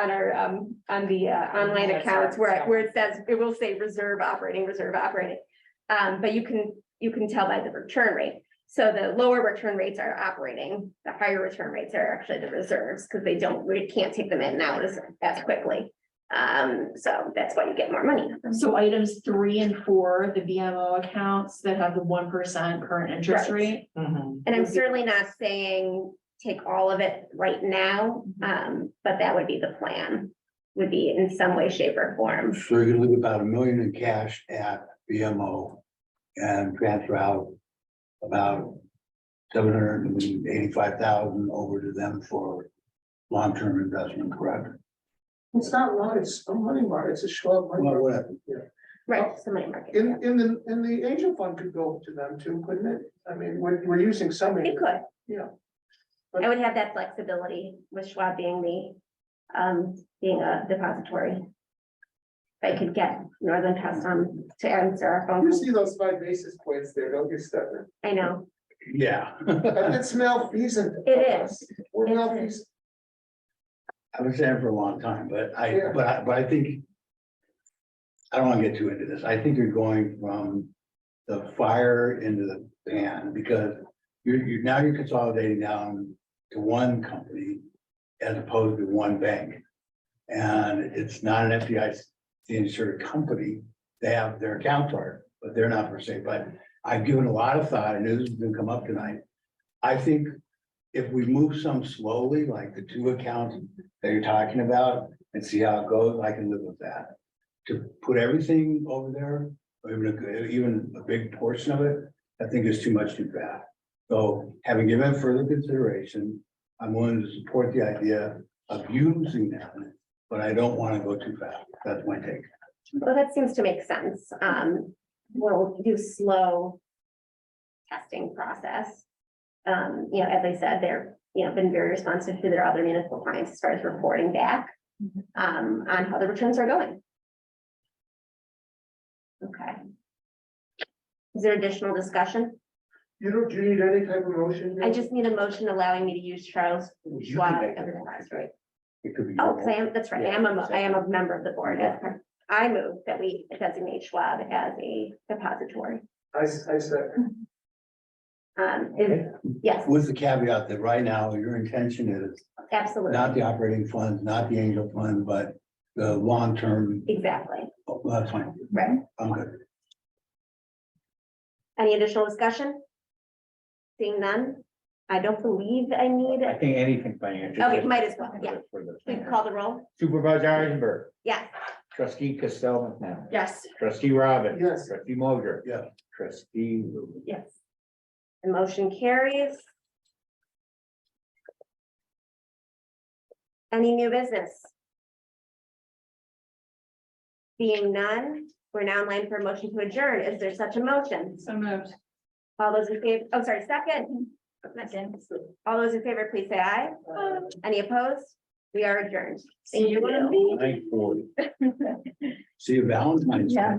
on the online accounts where it says, it will say reserve operating. But you can tell by the return rate. So the lower return rates are operating, the higher return rates are actually the reserves, because we can't take them in now as quickly. So that's why you get more money. So items 3 and 4, the BMO accounts that have the 1% current interest Right. rate. And I'm certainly not saying take all of it right now, but that would be the plan, would be in some way, shape or form. So you're gonna leave about $1 million in cash at BMO and transfer out about $785,000 over to them for long-term investment, correct? it's not right, it's a money market, it's a Schwab money Well, market. whatever. Right, some money market. In the angel fund could go to them too, couldn't it? I mean, we're using some. It could. Yeah. I would have that flexibility with Schwab being being a depository. If I could get Northern Custom to answer our phone. You calls. see those 5 basis points there, don't you, Stefan? I know, Yeah. It's malfeasant. of It us. We're It malfeasant. I've been saying it for a long time, but Yeah. I think. I don't wanna get too into this. I think you're going from the fire into the pan because you're consolidating down to one company as opposed to one bank. And it's not an FDIC insured company. They have their account card, but they're not per se. But I've given a lot of thought, and this is gonna come up tonight. I think if we move some slowly, like the 2 accounts that you're talking about, and see how it goes, I can live with that. To put everything over there, or even a big portion of it, I think is too much too fast. So having given further consideration, I'm willing to support the idea of using that, but I don't want to go too fast. That's my take. well, that seems to make sense. We'll do slow testing process. As I said, they're, been very responsive to their other municipal clients as far as reporting back on how the returns are going. Okay. Is there additional discussion? Do you need any type of motion? I just need a motion allowing me to use Charles You can Schwab make as it. a depository. It could be. Oh, because that's right, I am a member of the board. I move that we designate Schwab as a depository. I said, Yes, With the caveat that right now, your intention is absolutely, not the operating funds, not the angel fund, but the long-term. exactly, Oh, that's fine. right. I'm good. Any additional discussion? Seeing none, I don't believe I need, I think anything financial. okay, might as well, yeah. For the- Please call the roll. Supervisor Eisenberg, Yes. trustee Costello now, Yes. trustee Robin. Yes. Trustee Moser. Yeah. Trustee Lou. Yes. The motion carries. Any new business? Being none, we're now in line for a motion to adjourn. Is there such a motion? So moved. All those in favor, oh, sorry, second. Second. All those in favor, please say aye. Any opposed? We are adjourned. Thank you. 9:40. See you Valentine's. Day. Yeah.